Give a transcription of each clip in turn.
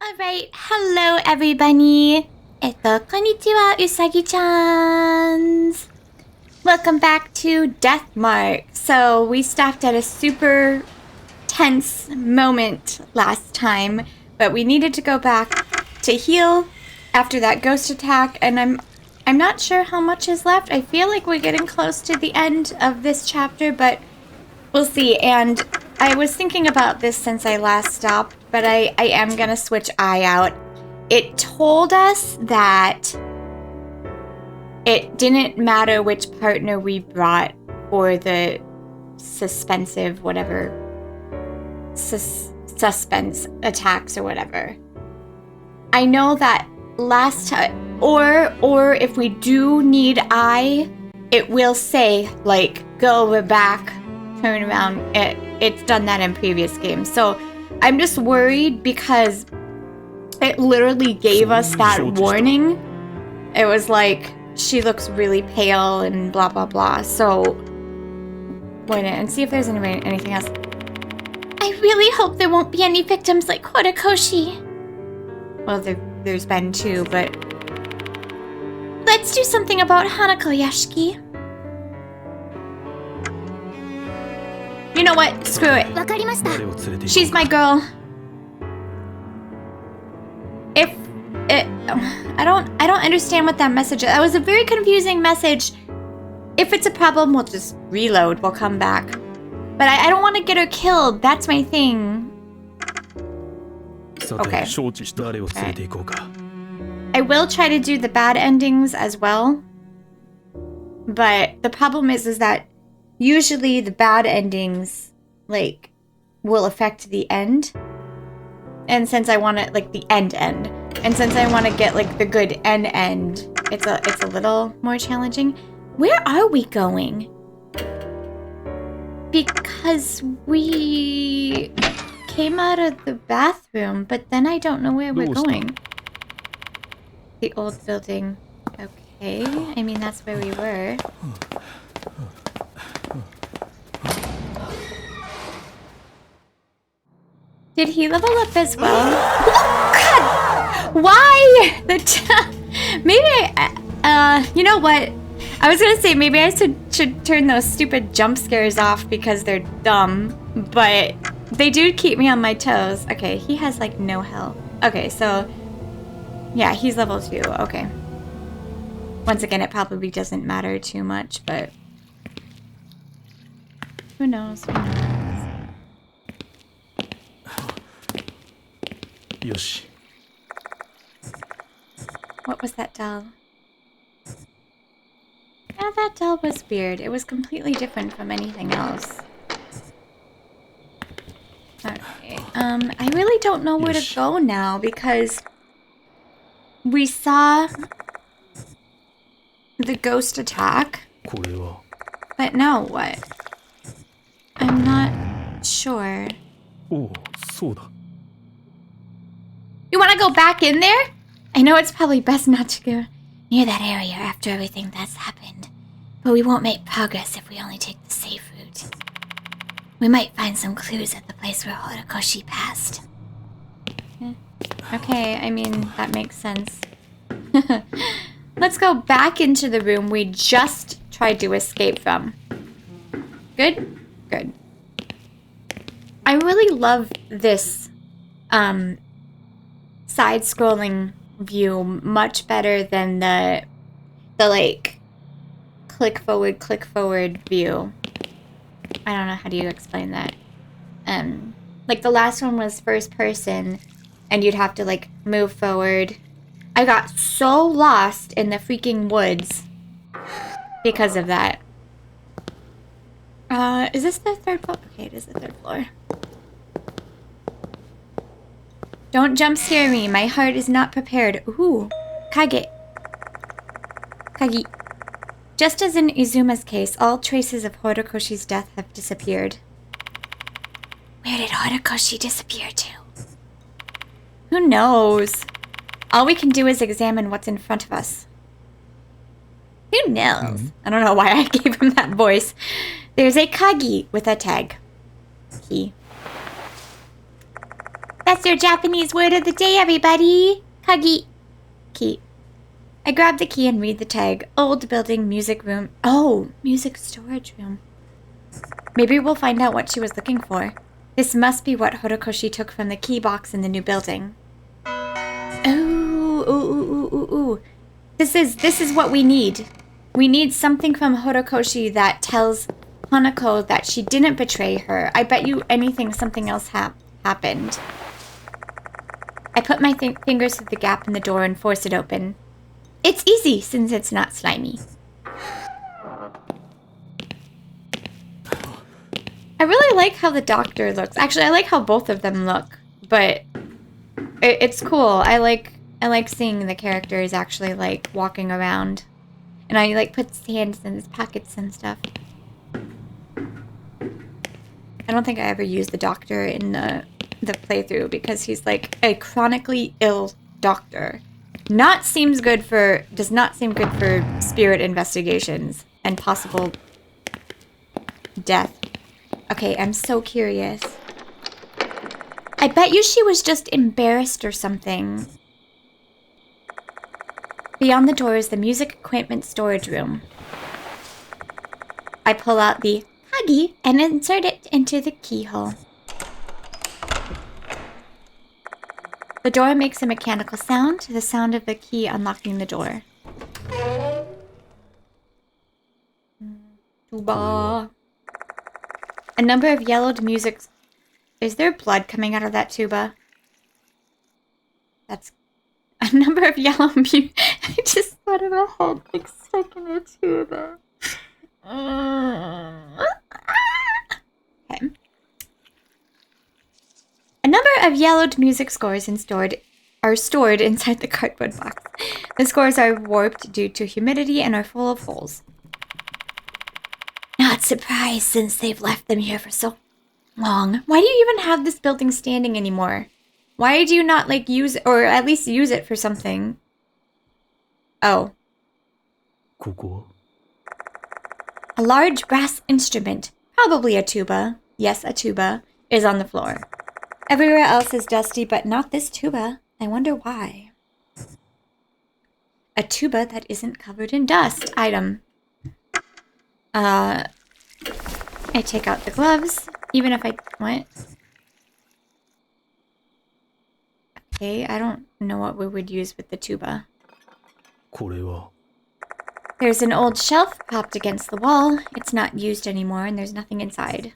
Alright, hello everybody! こんにちは、うさぎちゃん. Welcome back to Deathmark. So, we stopped at a super tense moment last time, but we needed to go back to heal after that ghost attack, and I'm not sure how much is left. I feel like we're getting close to the end of this chapter, but we'll see. And I was thinking about this since I last stopped, but I am gonna switch eye out. It told us that it didn't matter which partner we brought for the suspensive whatever suspense attacks or whatever. I know that last time, or if we do need eye, it will say like go over back, turn around. It's done that in previous games. So I'm just worried because it literally gave us that warning. It was like, she looks really pale and blah blah blah. So wait and see if there's anything else. I really hope there won't be any victims like Horikoshi. Well, there's been two, but let's do something about Hanako, Yashiki. You know what? Screw it. She's my girl. I don't understand what that message is. That was a very confusing message. If it's a problem, we'll just reload. We'll come back. But I don't want to get her killed. That's my thing. Okay. I will try to do the bad endings as well. But the problem is that usually the bad endings, like, will affect the end. And since I want it, like, the end. And since I want to get, like, the good end, it's a little more challenging. Where are we going? Because we came out of the bathroom, but then I don't know where we're going. The old building. Okay. I mean, that's where we were. Did he level up as well? Oh, God! Why? Maybe you know what? I was gonna say maybe I should turn those stupid jump scares off because they're dumb, but they do keep me on my toes. Okay, he has like no health. Okay, so yeah, he's level 2. Okay. Once again, it probably doesn't matter too much, but who knows? Who knows? Yoshi. What was that doll? Yeah, that doll was weird. It was completely different from anything else. Okay, I really don't know where to go now because we saw the ghost attack. But now what? I'm not sure. Oh, so da. You want to go back in there? I know it's probably best not to go near that area after everything that's happened. But we won't make progress if we only take the safe route. We might find some clues at the place where Horikoshi passed. Okay, I mean, that makes sense. Let's go back into the room we just tried to escape from. Good? Good. I really love this, side-scrolling view much better than the like click forward view. I don't know how do you explain that. Like the last one was first person and you'd have to like move forward. I got so lost in the freaking woods because of that. Is this the third floor? Okay, it is the third floor. Don't jump scare me. My heart is not prepared. Ooh. Kage. Kagi. Just as in Izuma's case, all traces of Horikoshi's death have disappeared. Where did Horikoshi disappear to? Who knows? All we can do is examine what's in front of us. Who knows? I don't know why I gave him that voice. There's a Kagi with a tag. Key. That's your Japanese word of the day, everybody. Kagi. Key. I grab the key and read the tag. Old building, music room. Oh, music storage room. Maybe we'll find out what she was looking for. This must be what Horokoshi took from the key box in the new building. Ooh. This is what we need. We need something from Horokoshi that tells Hanako that she didn't betray her. I bet you anything something else happened. I put my fingers through the gap in the door and force it open. It's easy since it's not slimy. I really like how the doctor looks. Actually, I like how both of them look, but it's cool. I like seeing the characters actually like walking around, and I like put his hands in his pockets and stuff. I don't think I ever used the doctor in the playthrough because he's like a chronically ill doctor. Does not seem good for spirit investigations and possible death. Okay, I'm so curious. I bet you she was just embarrassed or something. Beyond the door is the music equipment storage room. I pull out the Hagi and insert it into the keyhole. The door makes a mechanical sound, the sound of the key unlocking the door. Tuba. A number of yellowed music... Is there blood coming out of that tuba? That's... A number of yellow I just thought of a head like stuck in a tuba. Okay. A number of yellowed music scores are stored inside the cardboard box. The scores are warped due to humidity and are full of holes. Not surprised since they've left them here for so long. Why do you even have this building standing anymore? Why do you not like use it, or at least use it for something? Oh. A large brass instrument, probably a tuba, yes, a tuba, is on the floor. Everywhere else is dusty, but not this tuba. I wonder why. A tuba that isn't covered in dust. Item. I take out the gloves, even if I... What? Okay, I don't know what we would use with the tuba. There's an old shelf propped against the wall. It's not used anymore, and there's nothing inside.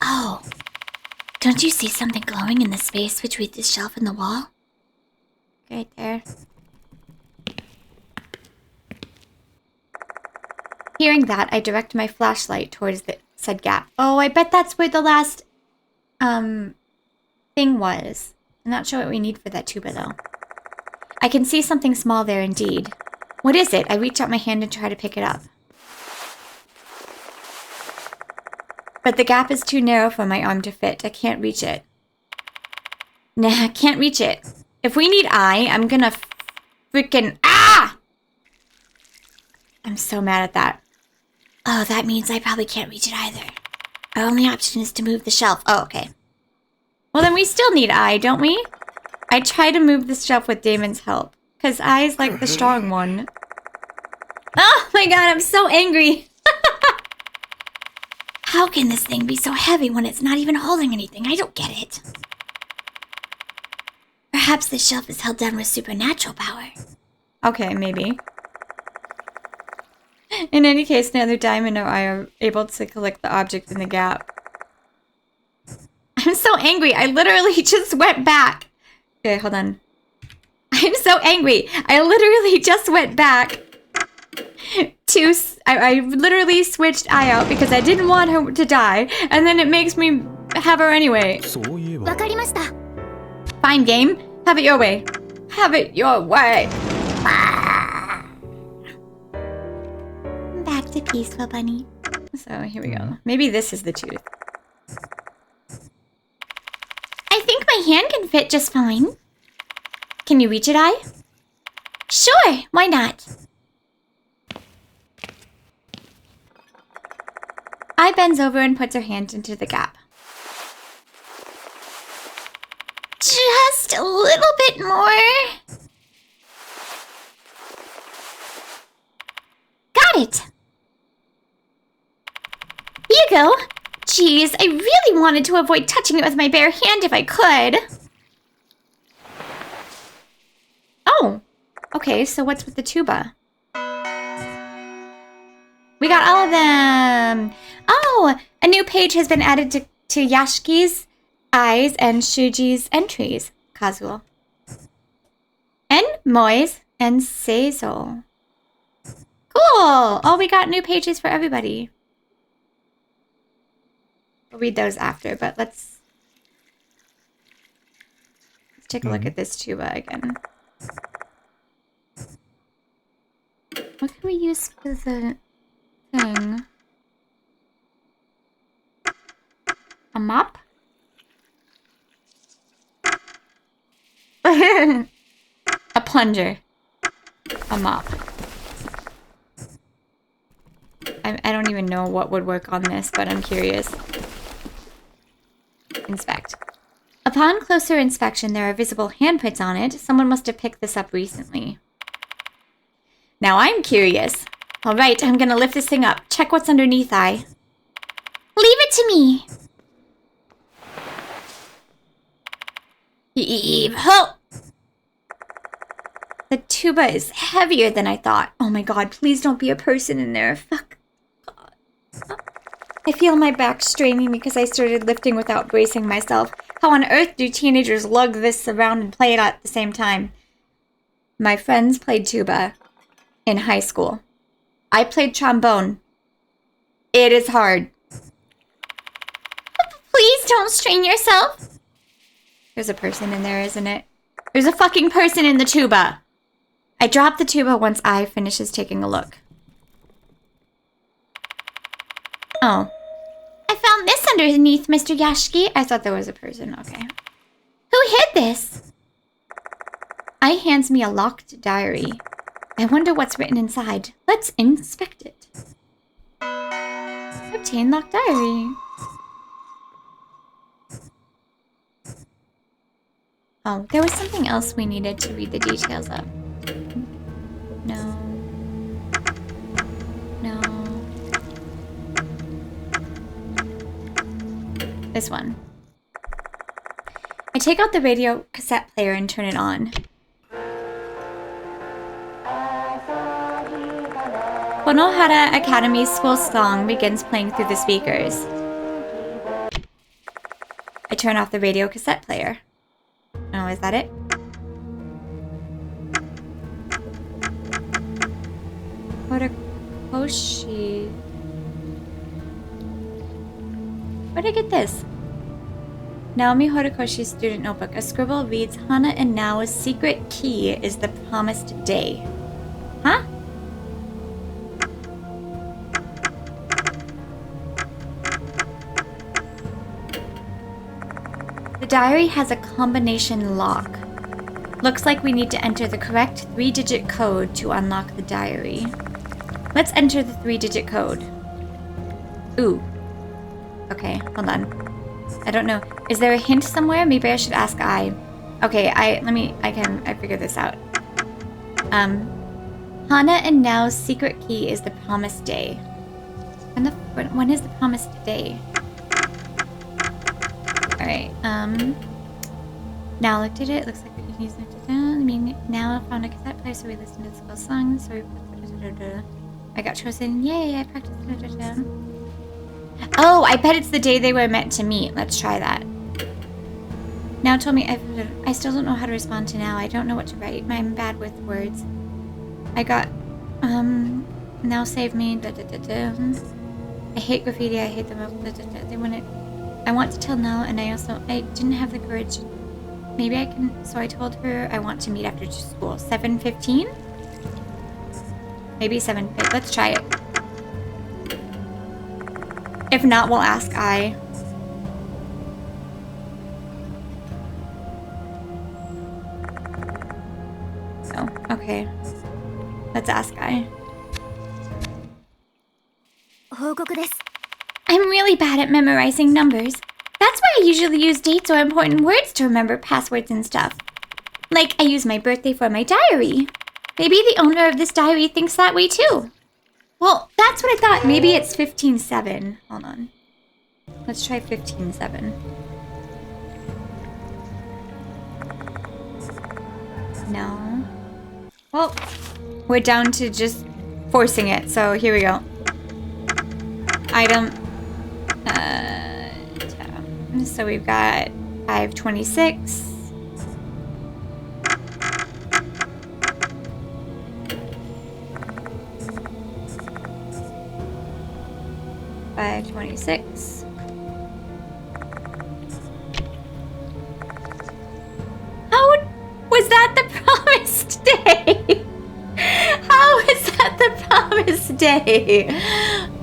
Oh. Don't you see something glowing in the space between the shelf and the wall? Right there. Hearing that, I direct my flashlight towards the said gap. Oh, I bet that's where the last, thing was. I'm not sure what we need for that tuba, though. I can see something small there indeed. What is it? I reach out my hand and try to pick it up. But the gap is too narrow for my arm to fit. I can't reach it. Nah, I can't reach it. If we need eye, I'm gonna freaking... Ah! I'm so mad at that. Oh, that means I probably can't reach it either. Our only option is to move the shelf. Oh, okay. Well, then we still need eye, don't we? I try to move the shelf with Damon's help. Because eye's like the strong one. Oh my god, I'm so angry. How can this thing be so heavy when it's not even holding anything? I don't get it. Perhaps this shelf is held down with supernatural power. Okay, maybe. In any case, neither Diamond nor I are able to collect the object in the gap. I'm so angry. I literally just went back. Okay, hold on. I'm so angry. I literally just went back to... I literally switched Ai out because I didn't want her to die, and then it makes me have her anyway. Fine, game. Have it your way. Have it your way. Back to peaceful, bunny. So, here we go. Maybe this is the tooth. I think my hand can fit just fine. Can you reach it, Ai? Sure, why not? Ai bends over and puts her hand into the gap. Just a little bit more. Got it. Here you go. Jeez, I really wanted to avoid touching it with my bare hand if I could. Oh, okay, so what's with the tuba? We got all of them. Oh, a new page has been added to Yashiki's eyes and Shuji's entries. Kazuo. And Moi's and Seizo. Cool. Oh, we got new pages for everybody. We'll read those after, but let's take a look at this tuba again. What can we use for the thing? A mop? A plunger. A mop. I don't even know what would work on this, but I'm curious. Inspect. Upon closer inspection, there are visible handprints on it. Someone must have picked this up recently. Now I'm curious. All right, I'm gonna lift this thing up. Check what's underneath, Leave it to me. Heave ho! The tuba is heavier than I thought. Oh my god, please don't be a person in there. Fuck. I feel my back straining because I started lifting without bracing myself. How on earth do teenagers lug this around and play it at the same time? My friends played tuba in high school. I played trombone. It is hard. Please don't strain yourself. There's a person in there, isn't it? There's a fucking person in the tuba. I drop the tuba once I finishes taking a look. Oh. I found this underneath, Mr. Yashiki. I thought there was a person. Okay. Who hid this? I hands me a locked diary. I wonder what's written inside. Let's inspect it. Obtain locked diary. Oh, there was something else we needed to read the details of. No. No. This one. I take out the radio cassette player and turn it on. Konohara Academy's school song begins playing through the speakers. I turn off the radio cassette player. Oh, is that it? Horikoshi. Where'd I get this? Naomi Horikoshi's student notebook. A scribble reads, Hana and Nao's secret key is the promised day. Huh? The diary has a combination lock. Looks like we need to enter the correct 3-digit code to unlock the diary. Let's enter the 3-digit code. Ooh. Okay, hold on. I don't know. Is there a hint somewhere? Maybe I should ask I. Okay, I figured this out. Hana and Nao's secret key is the promised day. When is the promised day? Alright, Now looked at it. Looks like we can use it. I mean, now I found a cassette player, so we listened to the school song. So we I got chosen. Yay, I practiced. Oh, I bet it's the day they were meant to meet. Let's try that. Now told me I still don't know how to respond to now. I don't know what to write. I'm bad with words. I got, now save me. I hate graffiti. I hate them. They want it. I want to tell now, and I didn't have the courage. Maybe I can. So I told her I want to meet after school. 7:15? Maybe 7. Let's try it. If not, we'll ask I. Oh, okay. Let's ask I. I'm really bad at memorizing numbers. That's why I usually use dates or important words to remember passwords and stuff. Like, I use my birthday for my diary. Maybe the owner of this diary thinks that way too. Well, that's what I thought. Maybe it's 15-7. Hold on. Let's try 15-7. No. Well, we're down to just forcing it, so here we go. Item. So we've got 526. $526. How was that the promised day? How is that the promised day?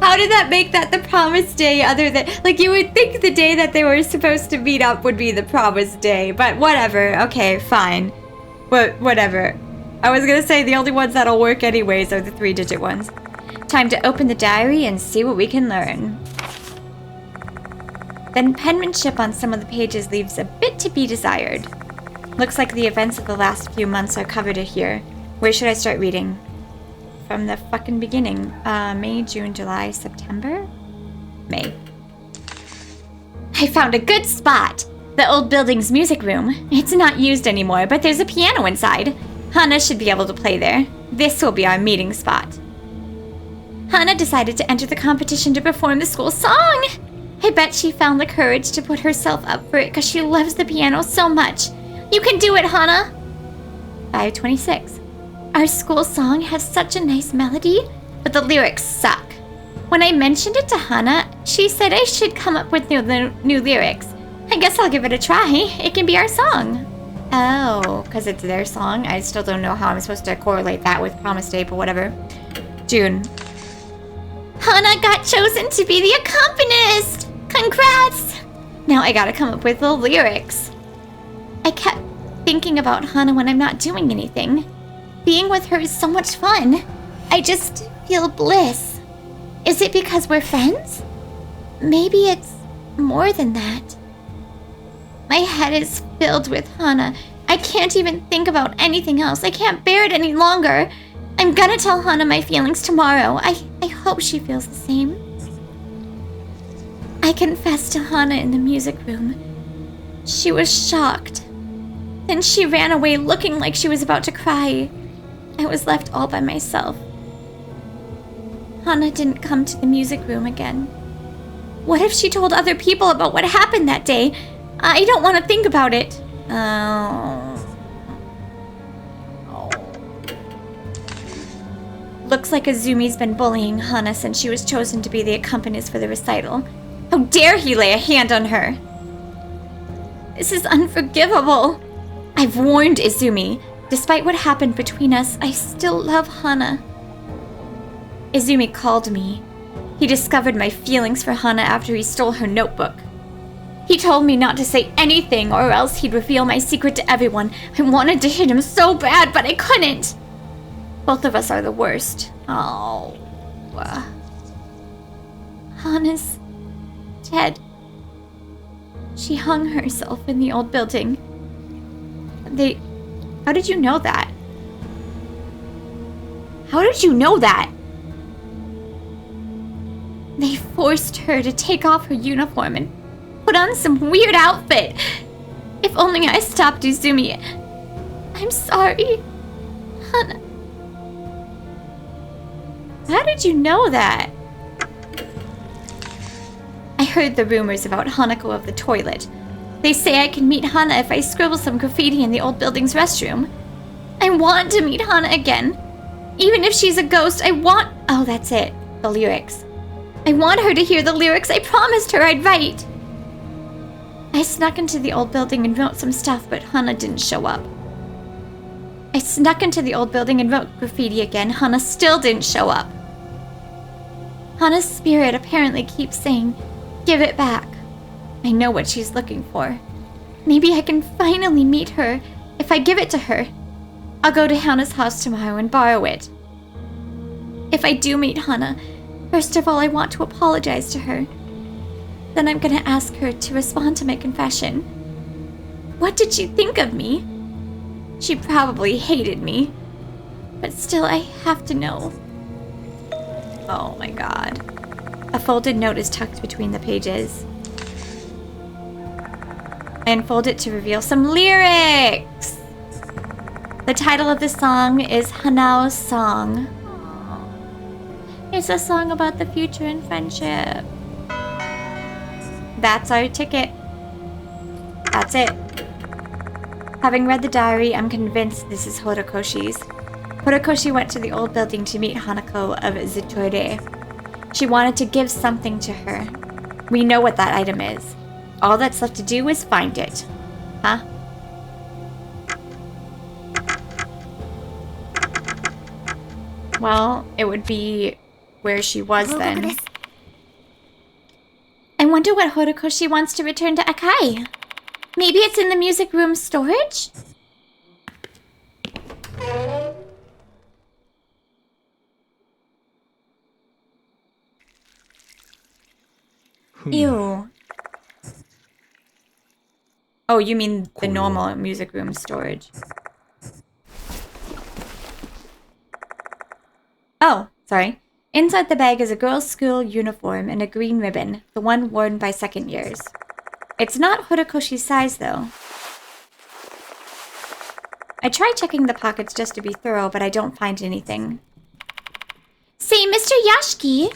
How did that make that the promised day other than... Like, you would think the day that they were supposed to meet up would be the promised day. But whatever. Okay, fine. Whatever. I was gonna say the only ones that'll work anyways are the 3-digit ones. Time to open the diary and see what we can learn. The penmanship on some of the pages leaves a bit to be desired. Looks like the events of the last few months are covered here. Where should I start reading? From the fucking beginning. May, June, July, September? May. I found a good spot. The old building's music room. It's not used anymore, but there's a piano inside. Hana should be able to play there. This will be our meeting spot. Hana decided to enter the competition to perform the school song. I bet she found the courage to put herself up for it because she loves the piano so much. You can do it, Hana! 526. Our school song has such a nice melody, but the lyrics suck. When I mentioned it to Hana, she said I should come up with new lyrics. I guess I'll give it a try. It can be our song. Oh, because it's their song? I still don't know how I'm supposed to correlate that with Promise Day, but whatever. June. Hana got chosen to be the accompanist! Congrats! Now I gotta come up with the lyrics. I kept thinking about Hana when I'm not doing anything. Being with her is so much fun. I just feel bliss. Is it because we're friends? Maybe it's more than that. My head is filled with Hana. I can't even think about anything else. I can't bear it any longer. I'm gonna tell Hana my feelings tomorrow. I hope she feels the same. I confessed to Hana in the music room. She was shocked. Then she ran away looking like she was about to cry. I was left all by myself. Hana didn't come to the music room again. What if she told other people about what happened that day? I don't want to think about it. Looks like Azumi's been bullying Hana since she was chosen to be the accompanist for the recital. How dare he lay a hand on her? This is unforgivable. I've warned Izumi. Despite what happened between us, I still love Hana. Izumi called me. He discovered my feelings for Hana after he stole her notebook. He told me not to say anything or else he'd reveal my secret to everyone. I wanted to hit him so bad, but I couldn't. Both of us are the worst. Oh. Hana's dead. She hung herself in the old building. How did you know that? How did you know that? They forced her to take off her uniform and put on some weird outfit. If only I stopped Izumi. I'm sorry. Hana. How did you know that? I heard the rumors about Hanako of the toilet. They say I can meet Hana if I scribble some graffiti in the old building's restroom. I want to meet Hana again. Even if she's a ghost, I want... Oh, that's it. The lyrics. I want her to hear the lyrics I promised her I'd write. I snuck into the old building and wrote some stuff, but Hana didn't show up. I snuck into the old building and wrote graffiti again. Hana still didn't show up. Hana's spirit apparently keeps saying, "Give it back." I know what she's looking for. Maybe I can finally meet her if I give it to her. I'll go to Hana's house tomorrow and borrow it. If I do meet Hana, first of all, I want to apologize to her. Then I'm gonna ask her to respond to my confession. What did she think of me? She probably hated me. But still, I have to know. Oh my god. A folded note is tucked between the pages. I unfold it to reveal some lyrics! The title of the song is Hanao's Song. It's a song about the future and friendship. That's our ticket. That's it. Having read the diary, I'm convinced this is Horikoshi's. Horikoshi went to the old building to meet Hanako of Zitoire. She wanted to give something to her. We know what that item is. All that's left to do is find it. Huh? Well, it would be where she was then. I wonder what Horikoshi wants to return to Akai. Maybe it's in the music room storage? Ew. Oh, you mean the normal music room storage. Oh, sorry. Inside the bag is a girl's school uniform and a green ribbon, the one worn by second years. It's not Horikoshi's size, though. I tried checking the pockets just to be thorough, but I don't find anything. Say, Mr. Yashiki,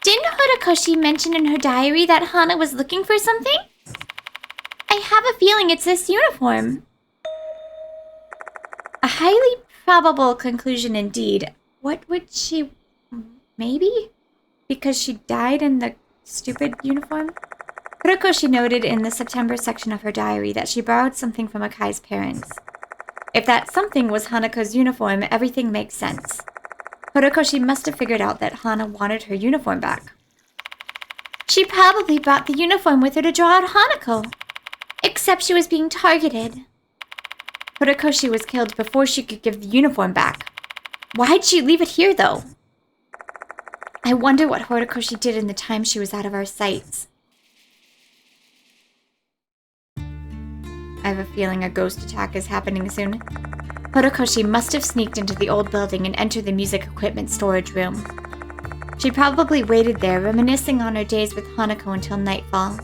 didn't Horikoshi mention in her diary that Hana was looking for something? I have a feeling it's this uniform. A highly probable conclusion indeed. What would she... Maybe? Because she died in the stupid uniform? Horikoshi noted in the September section of her diary that she borrowed something from Akai's parents. If that something was Hanako's uniform, everything makes sense. Horikoshi must have figured out that Hana wanted her uniform back. She probably brought the uniform with her to draw out Hanako. Except she was being targeted. Horikoshi was killed before she could give the uniform back. Why'd she leave it here, though? I wonder what Horikoshi did in the time she was out of our sights. I have a feeling a ghost attack is happening soon. Horikoshi must have sneaked into the old building and entered the music equipment storage room. She probably waited there, reminiscing on her days with Hanako until nightfall.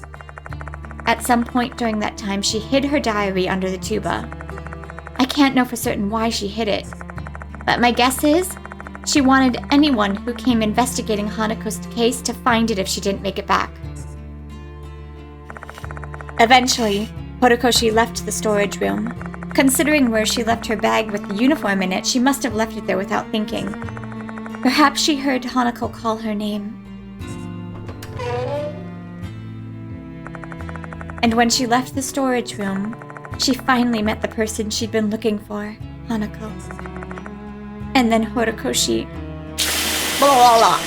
At some point during that time, she hid her diary under the tuba. I can't know for certain why she hid it, but my guess is she wanted anyone who came investigating Hanako's case to find it if she didn't make it back. Eventually, Horikoshi left the storage room. Considering where she left her bag with the uniform in it, she must have left it there without thinking. Perhaps she heard Hanako call her name. And when she left the storage room, she finally met the person she'd been looking for, Hanako. And then Horikoshi... Blah, blah, blah.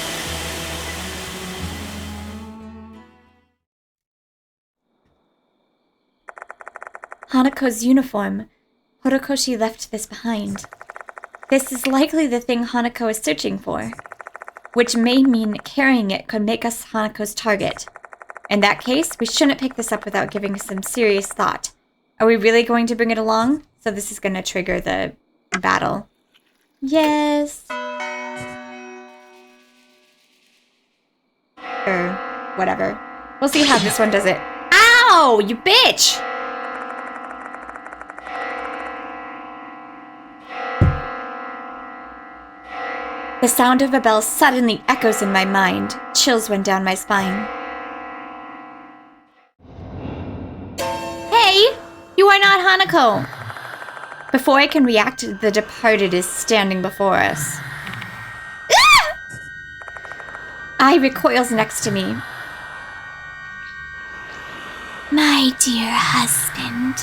Hanako's uniform. Horikoshi left this behind. This is likely the thing Hanako is searching for, which may mean carrying it could make us Hanako's target. In that case, we shouldn't pick this up without giving some serious thought. Are we really going to bring it along? So this is going to trigger the battle. Yes. Or whatever. We'll see how this one does it. Ow! You bitch! The sound of a bell suddenly echoes in my mind. Chills went down my spine. Hey! You are not Hanako! Before I can react, the departed is standing before us. Ah! Ai recoils next to me. My dear husband.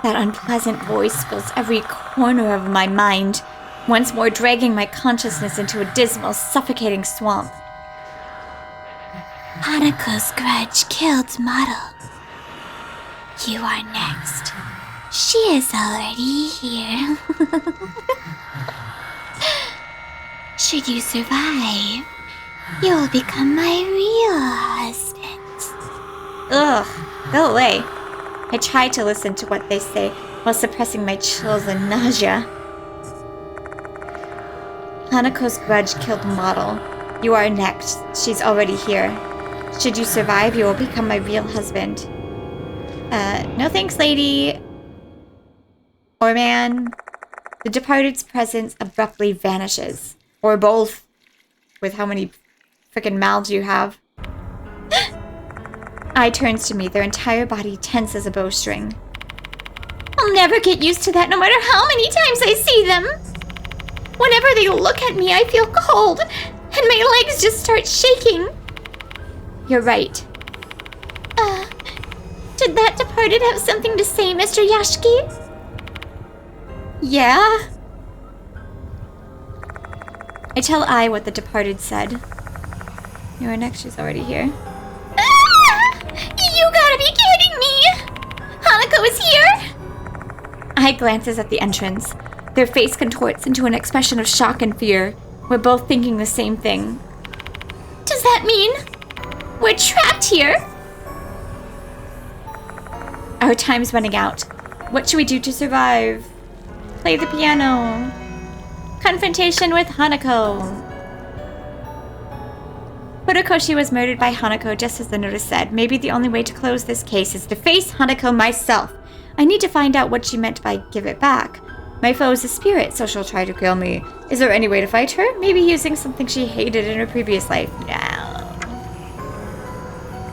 That unpleasant voice fills every corner of my mind, once more dragging my consciousness into a dismal, suffocating swamp. Hanako's grudge killed Model. You are next. She is already here. Should you survive, You'll become my real husband. Ugh, go away. I try to listen to what they say while suppressing my chills and nausea. Hanako's grudge killed the model. You are next. She's already here. Should you survive, you will become my real husband. No thanks, lady. Or man. The departed's presence abruptly vanishes. Or both. With how many freaking mouths you have. Ai turns to me, their entire body tense as a bowstring. I'll never get used to that no matter how many times I see them. Whenever they look at me, I feel cold, and my legs just start shaking. You're right. Did that departed have something to say, Mr. Yashiki? Yeah? I tell Ai what the departed said. You are next, she's already here. You gotta be kidding me! Hanako is here? Ai glances at the entrance. Their face contorts into an expression of shock and fear. We're both thinking the same thing. Does that mean we're trapped here? Our time's running out. What should we do to survive? Play the piano. Confrontation with Hanako. Horikoshi was murdered by Hanako just as the notice said. Maybe the only way to close this case is to face Hanako myself. I need to find out what she meant by give it back. My foe is a spirit, so she'll try to kill me. Is there any way to fight her? Maybe using something she hated in her previous life. No.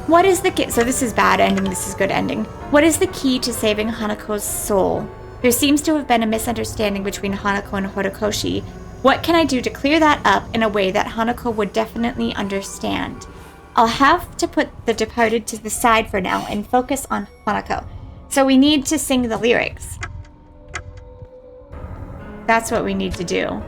What is the key? So this is bad ending, this is good ending. What is the key to saving Hanako's soul? There seems to have been a misunderstanding between Hanako and Horikoshi. What can I do to clear that up in a way that Hanako would definitely understand? I'll have to put the departed to the side for now and focus on Hanako. So we need to sing the lyrics. That's what we need to do.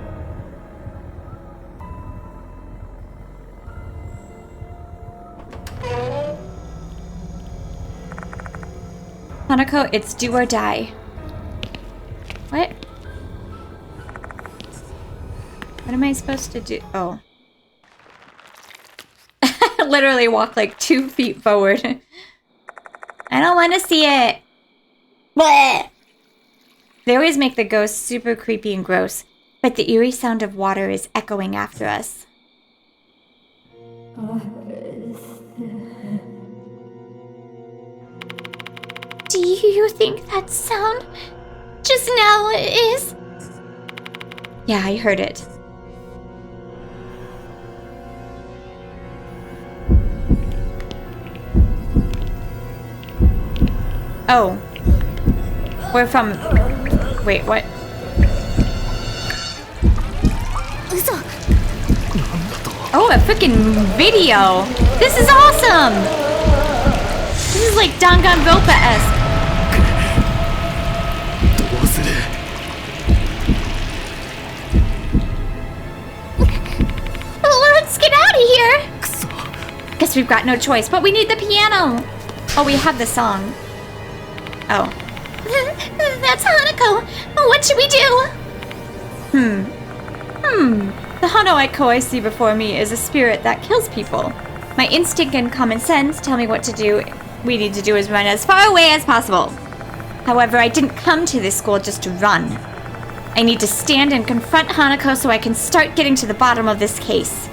Hanako, it's do or die. What? What am I supposed to do? Oh. Literally walk like 2 feet forward. I don't want to see it. Blech. They always make the ghosts super creepy and gross, but the eerie sound of water is echoing after us. Do you think that sound just now is? Yeah, I heard it. Oh. We're from... Wait, what? Oh, a freaking video! This is awesome! This is like Danganronpa-esque. Let's get out of here! Guess we've got no choice, but we need the piano! Oh, we have the song. Oh. That's Hanako! What should we do? The Hanako I see before me is a spirit that kills people. My instinct and common sense tell me what to do. We need to do is run as far away as possible. However, I didn't come to this school just to run. I need to stand and confront Hanako so I can start getting to the bottom of this case.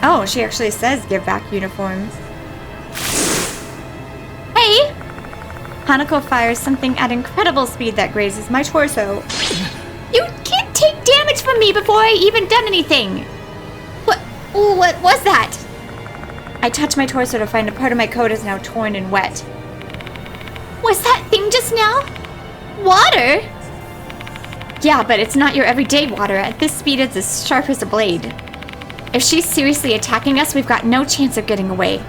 Oh, she actually says give back uniform. Hey! Hanako fires something at incredible speed that grazes my torso. You can't take damage from me before I even done anything! What was that? I touch my torso to find a part of my coat is now torn and wet. Was that thing just now? Water? Yeah, but it's not your everyday water. At this speed, it's as sharp as a blade. If she's seriously attacking us, we've got no chance of getting away.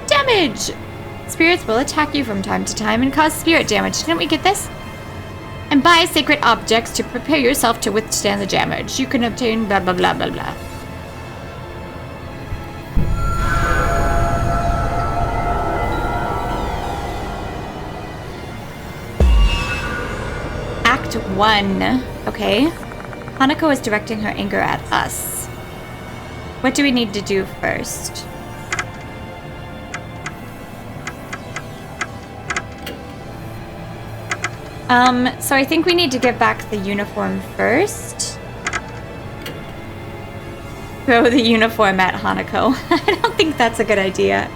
Damage! Spirits will attack you from time to time and cause spirit damage. Didn't we get this? And buy sacred objects to prepare yourself to withstand the damage. You can obtain blah blah blah blah blah. Act 1. Okay. Hanako is directing her anger at us. What do we need to do first? So I think we need to get back the uniform first. Throw the uniform at Hanako. I don't think that's a good idea.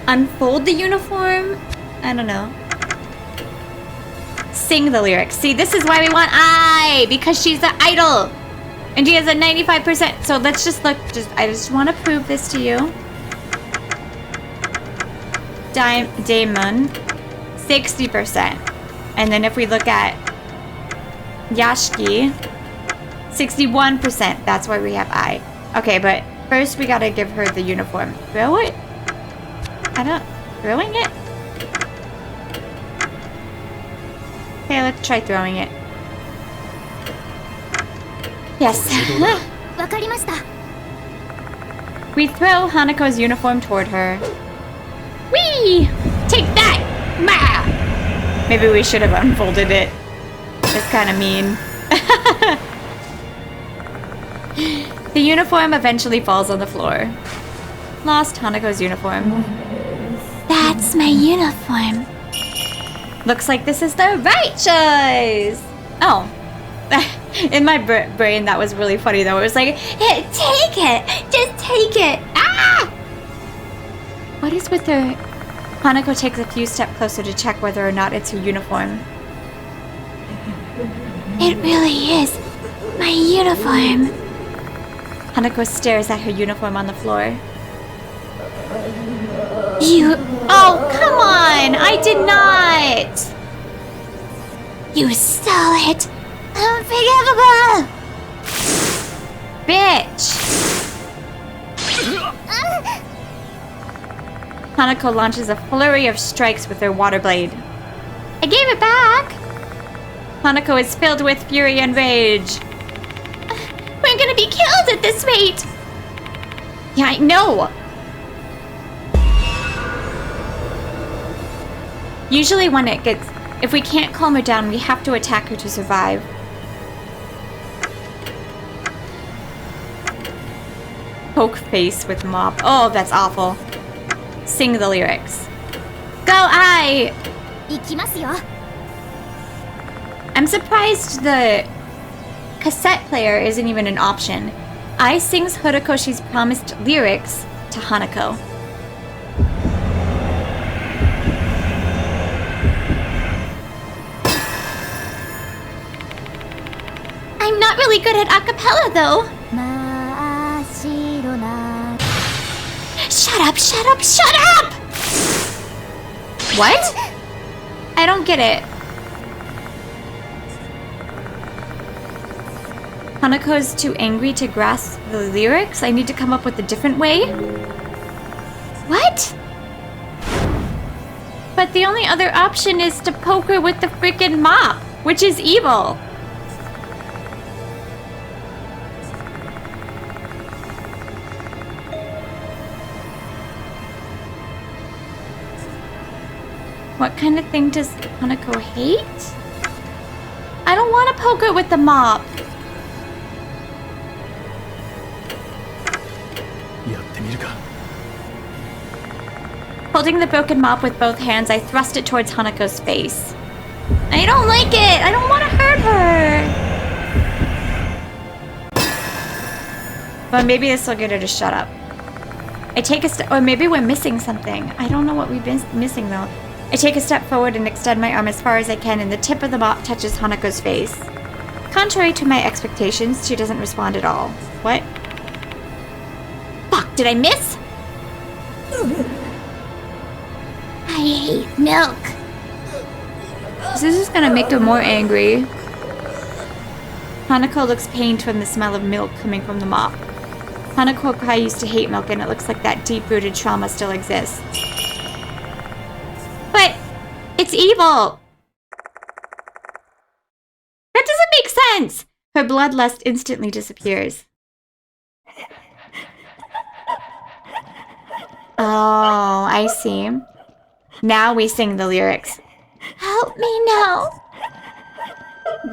Unfold the uniform? I don't know. Sing the lyrics. See, this is why we want I, because she's the idol. And she has a 95%. So let's just look, I just want to prove this to you. Damon, 60%. And then if we look at Yashiki, 61%. That's why we have I. Okay, but first we gotta give her the uniform. Throw it? Throwing it? Okay, let's try throwing it. Yes. We throw Hanako's uniform toward her. Whee! Take that! Ma! Maybe we should have unfolded it. That's kind of mean. The uniform eventually falls on the floor. Lost Hanako's uniform. That's my uniform. Looks like this is the right choice! Oh. In my brain, that was really funny though. It was like, hey, take it! Just take it! Ah! What is with her? Hanako takes a few steps closer to check whether or not it's her uniform. It really is my uniform. Hanako stares at her uniform on the floor. Oh, come on! I did not! You stole it! Unforgivable! Bitch! Hanako launches a flurry of strikes with her water blade. I gave it back! Hanako is filled with fury and rage. We're gonna be killed at this rate! Yeah, I know! Usually when it gets... If we can't calm her down, we have to attack her to survive. Poke face with mop. Oh, that's awful. Sing the lyrics. Go, I! I'm surprised the cassette player isn't even an option. I sings Horikoshi's promised lyrics to Hanako. I'm not really good at a cappella though. Shut up, shut up, shut up! What? I don't get it. Hanako's too angry to grasp the lyrics? I need to come up with a different way? What? But the only other option is to poke her with the freaking mop, which is evil. What kind of thing does Hanako hate? I don't want to poke her with the mop. Holding the broken mop with both hands, I thrust it towards Hanako's face. I don't like it! I don't want to hurt her! But maybe this will get her to shut up. I take a step, or maybe we're missing something. I don't know what we've been missing though. I take a step forward and extend my arm as far as I can, and the tip of the mop touches Hanako's face. Contrary to my expectations, she doesn't respond at all. What? Fuck, did I miss? I hate milk. This is gonna make her more angry. Hanako looks pained from the smell of milk coming from the mop. Hanako Kai used to hate milk, and it looks like that deep-rooted trauma still exists. But it's evil. That doesn't make sense. Her bloodlust instantly disappears. Oh, I see. Now we sing the lyrics. Help me now.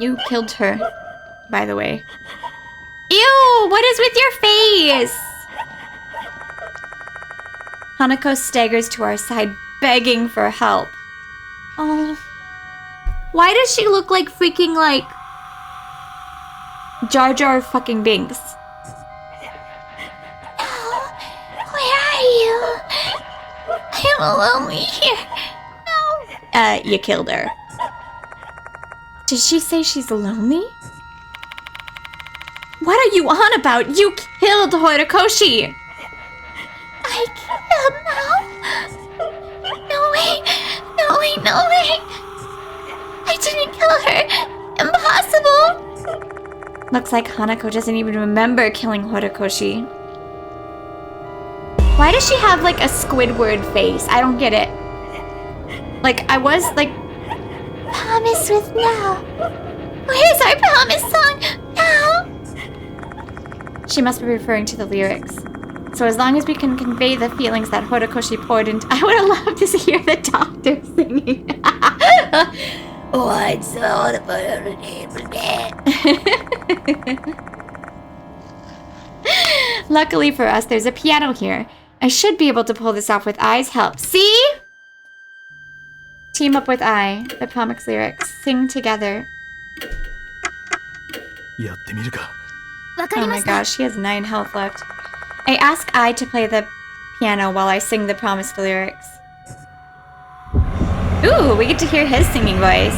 You killed her. by the way. Ew, what is with your face? Hanako staggers to our side, begging for help. Oh. Why does she look like freaking, like, Jar Jar fucking Binks? Oh, where are you? I'm alone here. No. You killed her. Did she say she's lonely? What are you on about? You killed Horikoshi! I killed now? No way! No way, no way! I didn't kill her! Impossible! Looks like Hanako doesn't even remember killing Horikoshi. Why does she have like a Squidward face? I don't get it. Like, I was like... Promise with now. Where's our promise song? Now? She must be referring to the lyrics. So as long as we can convey the feelings that Horikoshi poured into... I would have loved to hear the doctor singing. What's all about Luckily for us, there's a piano here. I should be able to pull this off with Ai's help. See? Team up with Ai. The comics lyrics. Sing together. Oh my gosh, she has 9 health left. I ask Ai to play the piano while I sing the promised lyrics. Ooh, we get to hear his singing voice.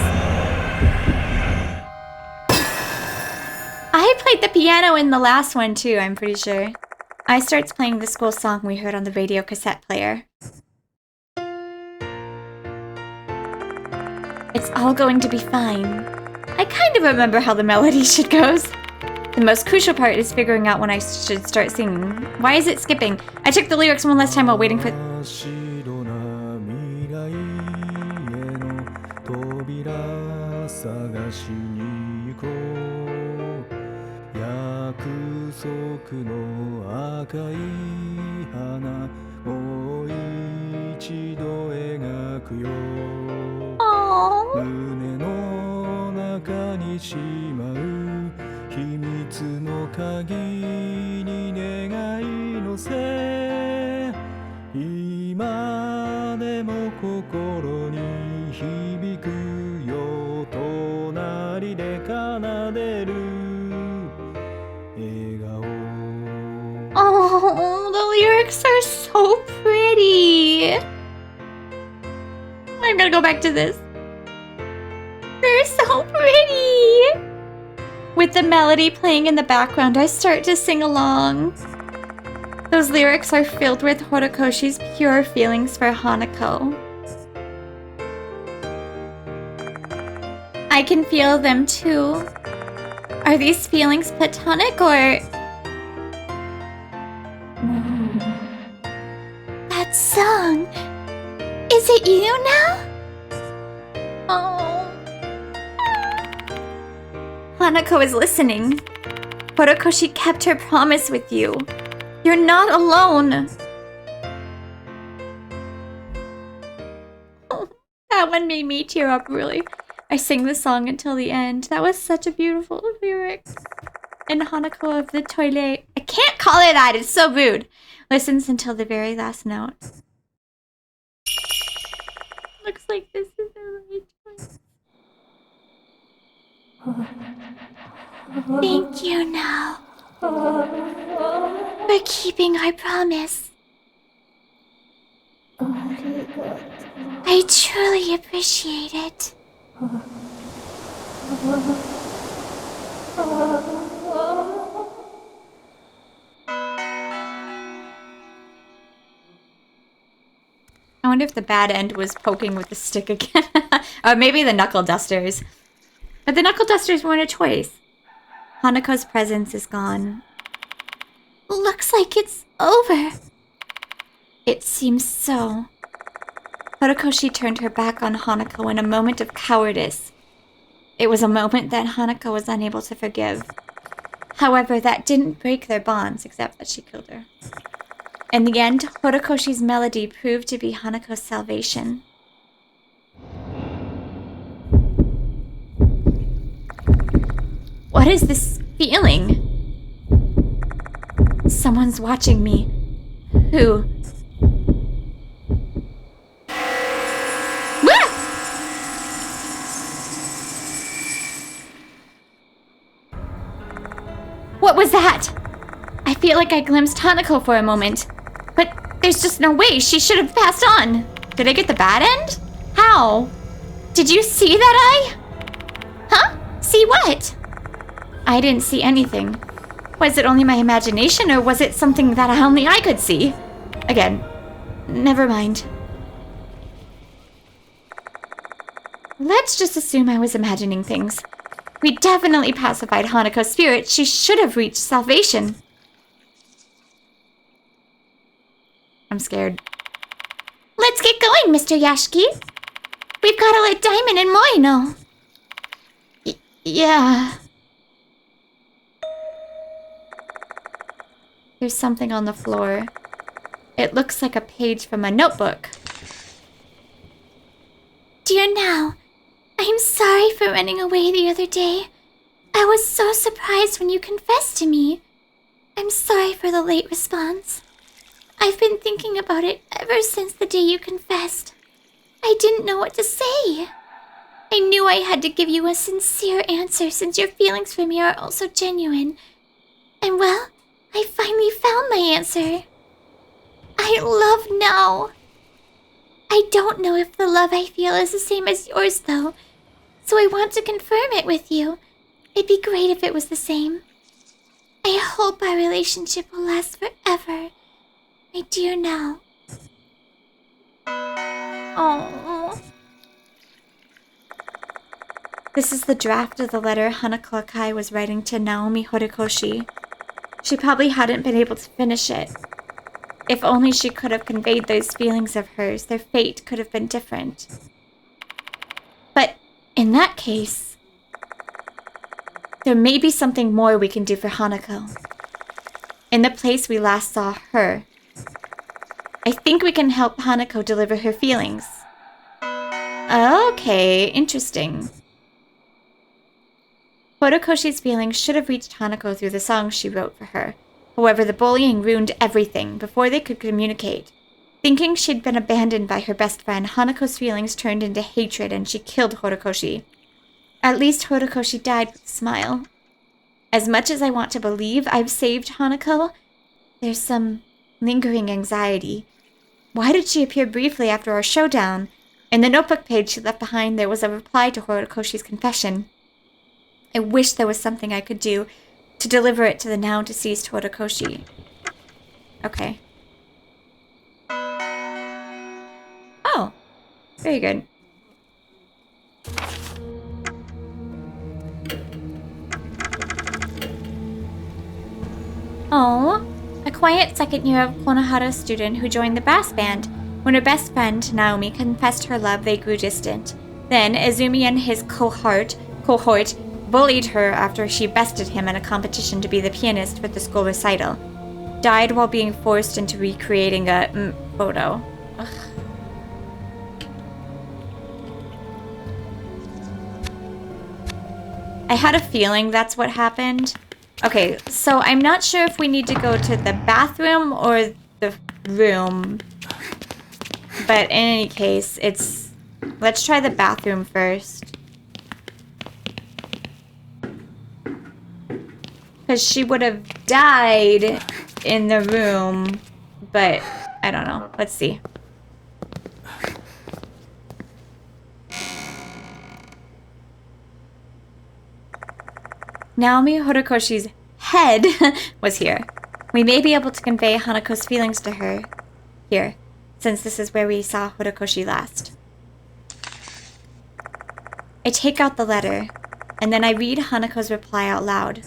I played the piano in the last one too, I'm pretty sure. Ai starts playing the school song we heard on the radio cassette player. It's all going to be fine. I kind of remember how the melody should goes. The most crucial part is figuring out when I should start singing. Why is it skipping? I took the lyrics one last time while waiting for... Oh, the lyrics are so pretty. I'm gonna go back to this. They're so pretty. With the melody playing in the background, I start to sing along. Those lyrics are filled with Horikoshi's pure feelings for Hanako. I can feel them too. Are these feelings platonic or... That song! Is it you now? Oh. Hanako is listening. Horikoshi kept her promise with you. You're not alone. Oh, that one made me tear up, really. I sing the song until the end. That was such a beautiful lyric. And Hanako of the toilet. I can't call it that. It's so rude. Listens until the very last note. Looks like this is the right choice. Thank you now for keeping our promise. I truly appreciate it. I wonder if the bad end was poking with the stick again. Or maybe the knuckle dusters. But the knuckle dusters weren't a choice. Hanako's presence is gone. Looks like it's over. It seems so. Horikoshi turned her back on Hanako in a moment of cowardice. It was a moment that Hanako was unable to forgive. However, that didn't break their bonds, except that she killed her. In the end, Horikoshi's melody proved to be Hanako's salvation. What is this feeling? Someone's watching me. Who? Ah! What was that? I feel like I glimpsed Hanako for a moment. But there's just no way. She should have passed on. Did I get the bad end? How? Did you see that eye? Huh? See what? I didn't see anything. Was it only my imagination, or was it something that only I could see? Again, never mind. Let's just assume I was imagining things. We definitely pacified Hanako's spirit. She should have reached salvation. I'm scared. Let's get going, Mr. Yashiki. We've got to let Diamond and Moi know. Yeah. There's something on the floor. It looks like a page from a notebook. Dear Now, I'm sorry for running away the other day. I was so surprised when you confessed to me. I'm sorry for the late response. I've been thinking about it ever since the day you confessed. I didn't know what to say. I knew I had to give you a sincere answer since your feelings for me are also genuine. And well, I finally found my answer. I love Now. I don't know if the love I feel is the same as yours, though. So I want to confirm it with you. It'd be great if it was the same. I hope our relationship will last forever. My dear Now. Oh. This is the draft of the letter Hanako Akai was writing to Naomi Horikoshi. She probably hadn't been able to finish it. If only she could have conveyed those feelings of hers, their fate could have been different. But in that case, there may be something more we can do for Hanako. In the place we last saw her, I think we can help Hanako deliver her feelings. Okay, interesting. Horikoshi's feelings should have reached Hanako through the songs she wrote for her. However, the bullying ruined everything before they could communicate. Thinking she'd been abandoned by her best friend, Hanako's feelings turned into hatred and she killed Horikoshi. At least Horikoshi died with a smile. As much as I want to believe I've saved Hanako, there's some lingering anxiety. Why did she appear briefly after our showdown? In the notebook page she left behind, there was a reply to Horikoshi's confession. I wish there was something I could do to deliver it to the now deceased Horikoshi. Okay. Oh, very good. Oh, a quiet second year of Konohara student who joined the brass band. When her best friend, Naomi, confessed her love, they grew distant. Then, Izumi and his cohort bullied her after she bested him in a competition to be the pianist for the school recital. Died while being forced into recreating a photo. Ugh. I had a feeling that's what happened. Okay, so I'm not sure if we need to go to the bathroom or the room. But in any case, let's try the bathroom first. Because she would have died in the room, but I don't know. Let's see. Naomi Horikoshi's head was here. We may be able to convey Hanako's feelings to her here, since this is where we saw Horikoshi last. I take out the letter, and then I read Hanako's reply out loud.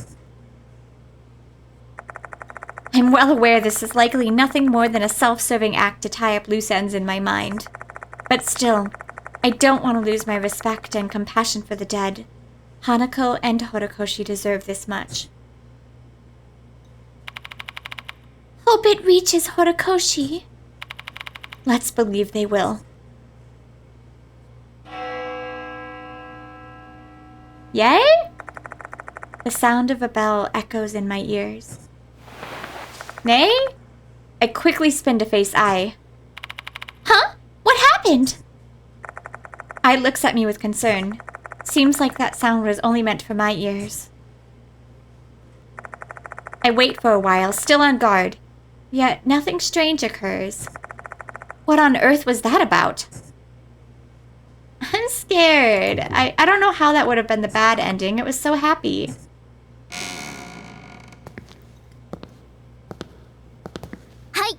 I'm well aware this is likely nothing more than a self-serving act to tie up loose ends in my mind. But still, I don't want to lose my respect and compassion for the dead. Hanako and Horikoshi deserve this much. Hope it reaches Horikoshi. Let's believe they will. Yay? The sound of a bell echoes in my ears. Nay? I quickly spin to face Ai. Huh? What happened? Ai looks at me with concern. Seems like that sound was only meant for my ears. I wait for a while, still on guard. Yet nothing strange occurs. What on earth was that about? I'm scared. I don't know how that would have been the bad ending. It was so happy. Hi.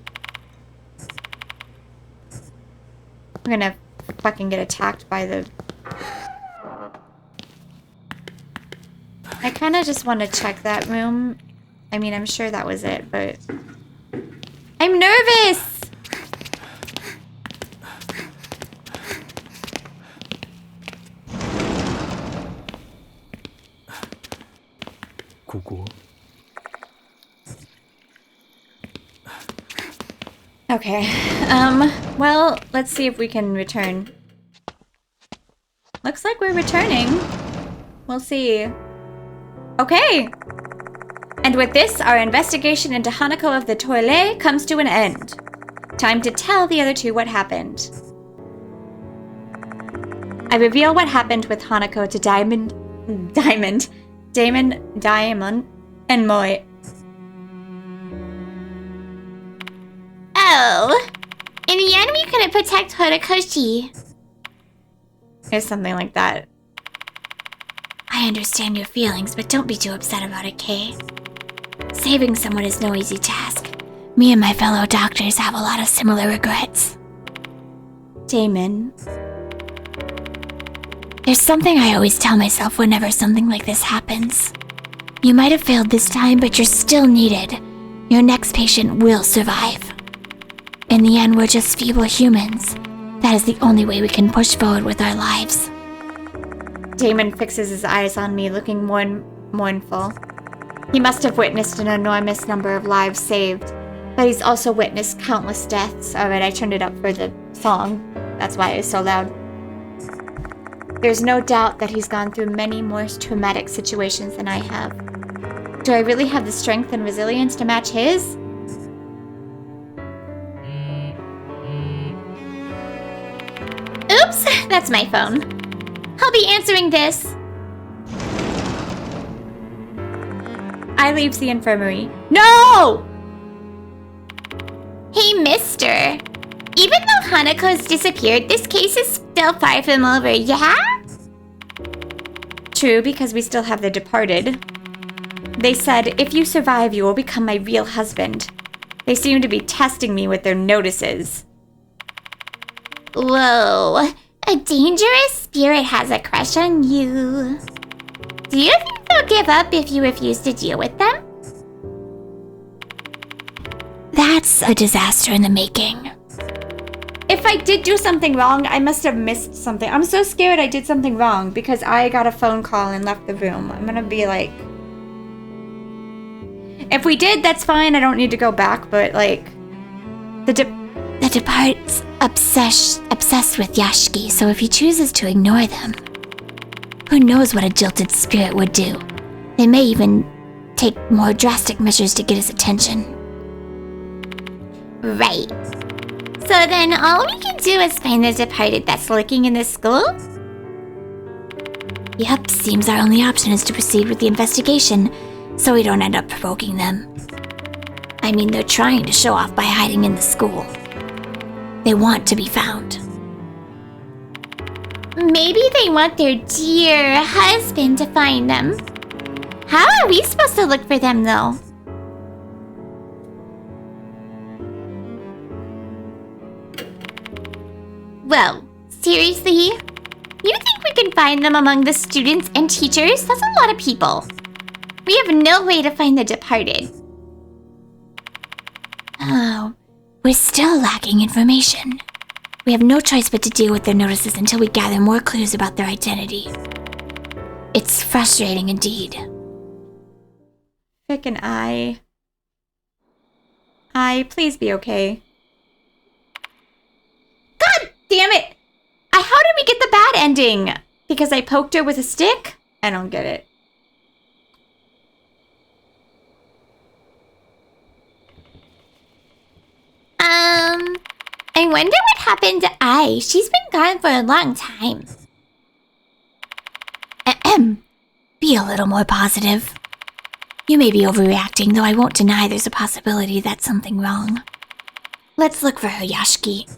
I'm gonna fucking get attacked by the... I kind of just want to check that room. I mean, I'm sure that was it, but... I'm nervous! Okay, well, let's see if we can return. Looks like we're returning. We'll see. Okay! And with this, our investigation into Hanako of the Toilet comes to an end. Time to tell the other two what happened. I reveal what happened with Hanako to Damon, and Moi. Oh. In the end, we couldn't protect Horikoshi. Or something like that. I understand your feelings, but don't be too upset about it, Kay. Saving someone is no easy task. Me and my fellow doctors have a lot of similar regrets. Damon. There's something I always tell myself whenever something like this happens. You might have failed this time, but you're still needed. Your next patient will survive. In the end, we're just feeble humans. That is the only way we can push forward with our lives. Damon fixes his eyes on me, looking mournful. He must have witnessed an enormous number of lives saved, but he's also witnessed countless deaths. Alright, I turned it up for the song. That's why it was so loud. There's no doubt that he's gone through many more traumatic situations than I have. Do I really have the strength and resilience to match his? Oops, that's my phone. I'll be answering this. I leaves the infirmary. No! Hey, mister. Even though Hanako's disappeared, this case is still far from over, yeah? True, because we still have the departed. They said, if you survive, you will become my real husband. They seem to be testing me with their notices. Whoa, a dangerous spirit has a crush on you. Do you think they'll give up if you refuse to deal with them? That's a disaster in the making. If I did do something wrong, I must have missed something. I'm so scared I did something wrong because I got a phone call and left the room. I'm gonna be like... If we did, that's fine. I don't need to go back, but like... The Depart's obsessed with Yashiki, so if he chooses to ignore them, who knows what a jilted spirit would do? They may even take more drastic measures to get his attention. Right. So then all we can do is find the departed that's lurking in this school? Yep, seems our only option is to proceed with the investigation, so we don't end up provoking them. I mean, they're trying to show off by hiding in the school. They want to be found. Maybe they want their dear husband to find them. How are we supposed to look for them, though? Well, seriously? You think we can find them among the students and teachers? That's a lot of people. We have no way to find the departed. Oh, we're still lacking information. We have no choice but to deal with their notices until we gather more clues about their identity. It's frustrating indeed. Frickin' Ai, please be okay. God damn it! How did we get the bad ending? Because I poked her with a stick? I don't get it. I wonder what happened to Ai. She's been gone for a long time. Ahem. Be a little more positive. You may be overreacting, though I won't deny there's a possibility that's something wrong. Let's look for her, Yashiki.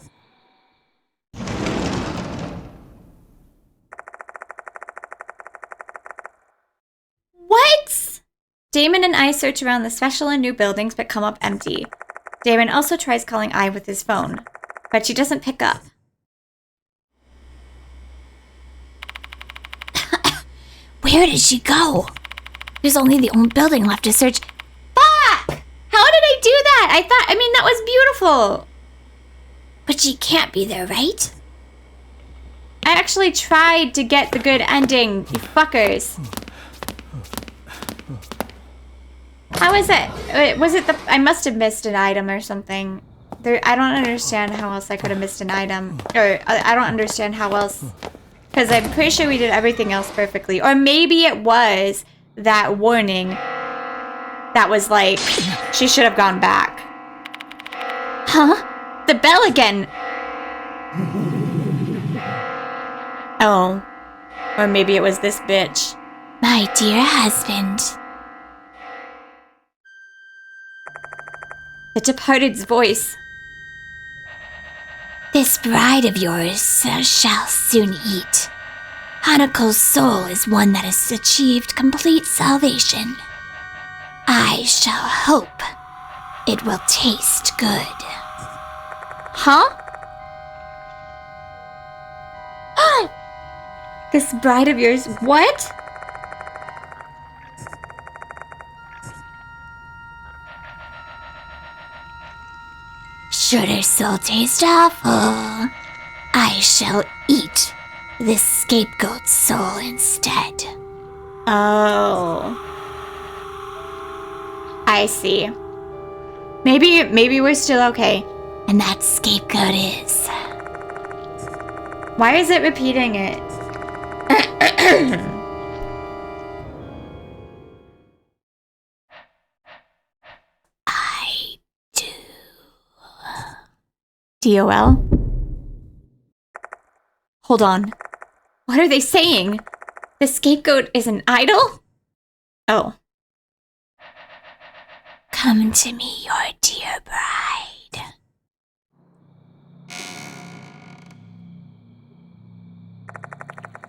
What? Damon and I search around the special and new buildings but come up empty. Damon also tries calling Ai with his phone, but she doesn't pick up. Where did she go? There's only the old building left to search. Fuck! How did I do that? That was beautiful. But she can't be there, right? I actually tried to get the good ending, you fuckers. How is it? Was it I must have missed an item or something. I don't understand how else I could have missed an item. Or, I don't understand how else. Because I'm pretty sure we did everything else perfectly. Or maybe it was that warning that was like, she should have gone back. Huh? The bell again. Oh. Or maybe it was this bitch. My dear husband. The departed's voice. This bride of yours shall soon eat. Hanako's soul is one that has achieved complete salvation. I shall hope it will taste good. Huh? This bride of yours, what? Should her soul taste awful, I shall eat this scapegoat's soul instead. Oh. I see. Maybe we're still okay. And that scapegoat is... Why is it repeating it? I do. DOL? Hold on. What are they saying? The scapegoat is an idol? Oh. Come to me, your dear bride.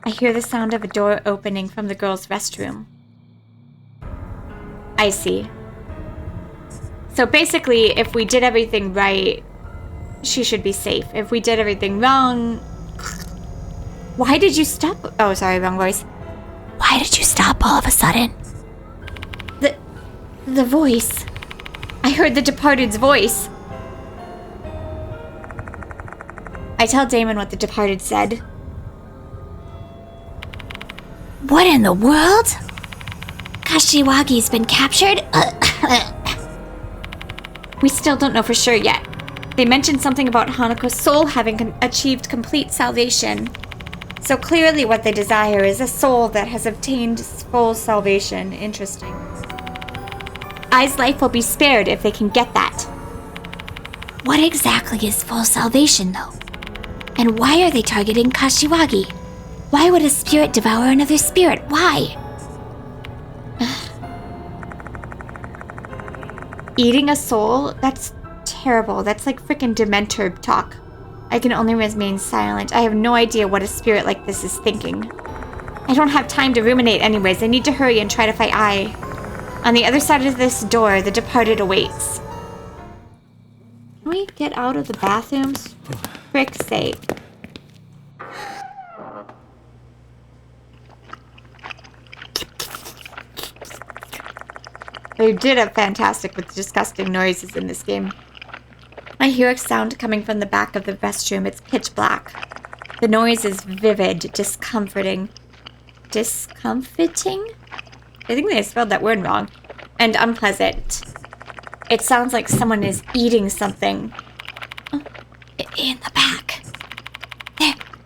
I hear the sound of a door opening from the girls' restroom. I see. So basically, if we did everything right, she should be safe. If we did everything wrong... Why did you stop? Oh, sorry, wrong voice. Why did you stop all of a sudden? The voice. I heard the departed's voice. I tell Damon what the departed said. What in the world? Kashiwagi's been captured? We still don't know for sure yet. They mentioned something about Hanako's soul having achieved complete salvation. So clearly what they desire is a soul that has obtained full salvation. Interesting. Ai's life will be spared if they can get that. What exactly is full salvation, though? And why are they targeting Kashiwagi? Why would a spirit devour another spirit? Why? Eating a soul? That's terrible. That's like freaking Dementor talk. I can only remain silent. I have no idea what a spirit like this is thinking. I don't have time to ruminate anyways. I need to hurry and try to fight Ai. On the other side of this door, the departed awaits. Can we get out of the bathrooms? Frick's sake. They did a fantastic with disgusting noises in this game. I hear a sound coming from the back of the restroom. It's pitch black. The noise is vivid, discomforting. Discomfiting? I think they spelled that word wrong. And unpleasant. It sounds like someone is eating something. Oh, in the back.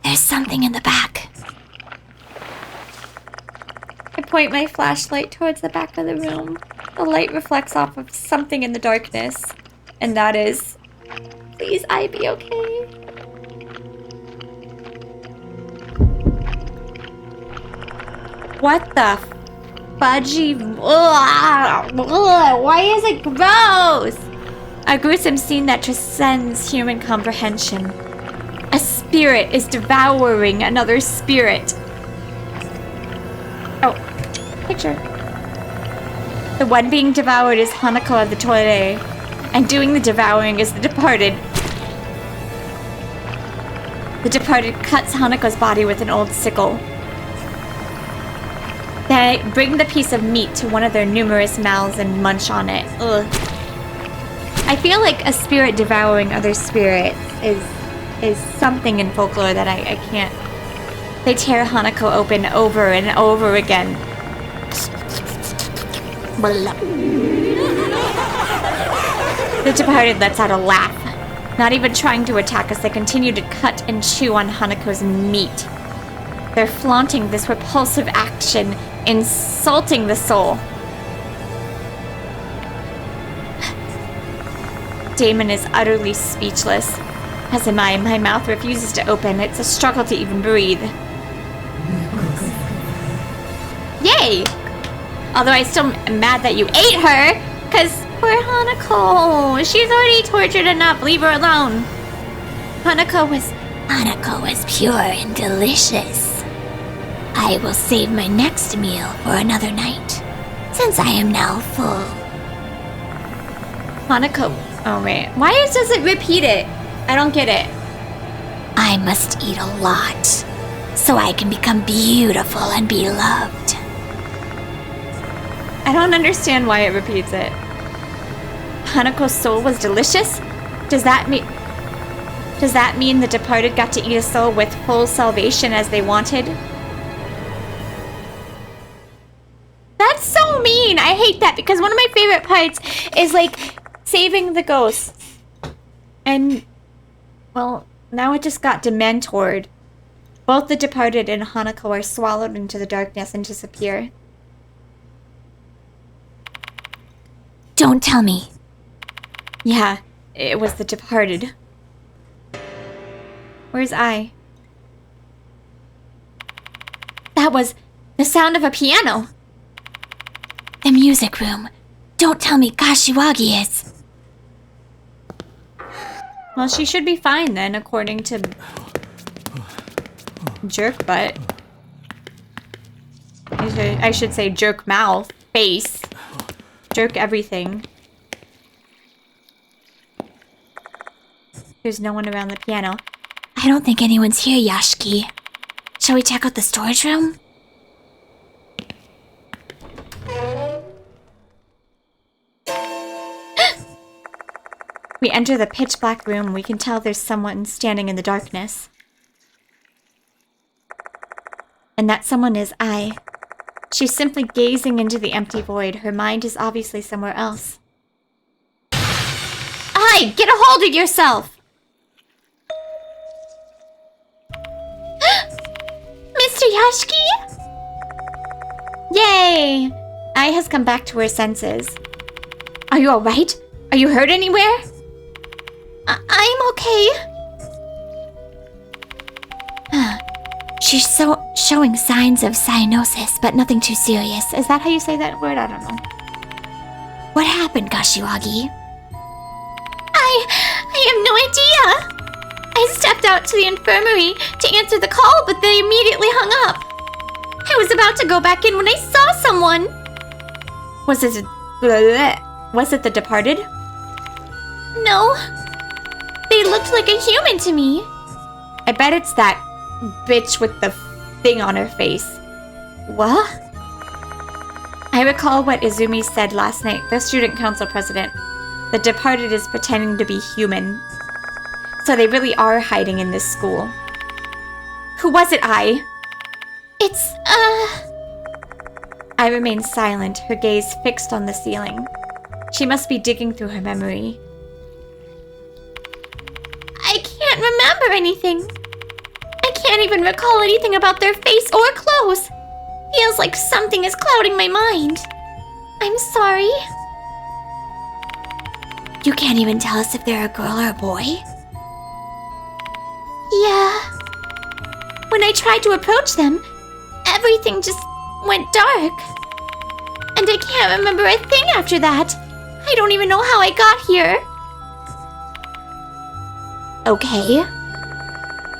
There's something in the back. I point my flashlight towards the back of the room. The light reflects off of something in the darkness. And that is... Please, I be okay. What the fudgy? Why is it gross? A gruesome scene that transcends human comprehension. A spirit is devouring another spirit. Oh, picture. The one being devoured is Hanako of the toilet, and doing the devouring is the departed. The departed cuts Hanako's body with an old sickle. They bring the piece of meat to one of their numerous mouths and munch on it. Ugh. I feel like a spirit devouring other spirits is something in folklore that I can't. They tear Hanako open over and over again. The departed lets out a laugh. Not even trying to attack us, they continue to cut and chew on Hanako's meat. They're flaunting this repulsive action, insulting the soul. Damon is utterly speechless. As am I. My mouth refuses to open. It's a struggle to even breathe. Yay! Although I still am mad that you ate her, because poor Hanako. She's already tortured enough. Leave her alone. Hanako was pure and delicious. I will save my next meal for another night, since I am now full. Hanako. Oh, wait. Why does it repeat it? I don't get it. I must eat a lot, so I can become beautiful and be loved. I don't understand why it repeats it. Hanako's soul was delicious? Does that mean the departed got to eat a soul with full salvation as they wanted? That's so mean! I hate that because one of my favorite parts is like saving the ghosts. And, well, now it just got dementored. Both the departed and Hanako are swallowed into the darkness and disappear. Don't tell me. Yeah, it was the departed. Where's I? That was the sound of a piano. The music room. Don't tell me Kashiwagi is. Well, she should be fine then, according to jerk butt. I should say jerk mouth, face, jerk everything. There's no one around the piano. I don't think anyone's here, Yashiki. Shall we check out the storage room? We enter the pitch black room. We can tell there's someone standing in the darkness. And that someone is I. She's simply gazing into the empty void. Her mind is obviously somewhere else. I! Get a hold of yourself! Mr. Yashiki? Yay! Ai has come back to her senses. Are you alright? Are you hurt anywhere? I'm okay. She's showing signs of cyanosis, but nothing too serious. Is that how you say that word? I don't know. What happened, Kashiwagi? I have no idea. I stepped out to the infirmary to answer the call, but they immediately hung up. I was about to go back in when I saw someone. Was it the departed? No. They looked like a human to me. I bet it's that bitch with the thing on her face. What? I recall what Izumi said last night, the student council president. The departed is pretending to be human. So they really are hiding in this school. Who was it, I? It's, I remained silent, her gaze fixed on the ceiling. She must be digging through her memory. I can't remember anything. I can't even recall anything about their face or clothes. Feels like something is clouding my mind. I'm sorry. You can't even tell us if they're a girl or a boy? Yeah. When I tried to approach them, everything just went dark. And I can't remember a thing after that. I don't even know how I got here. Okay.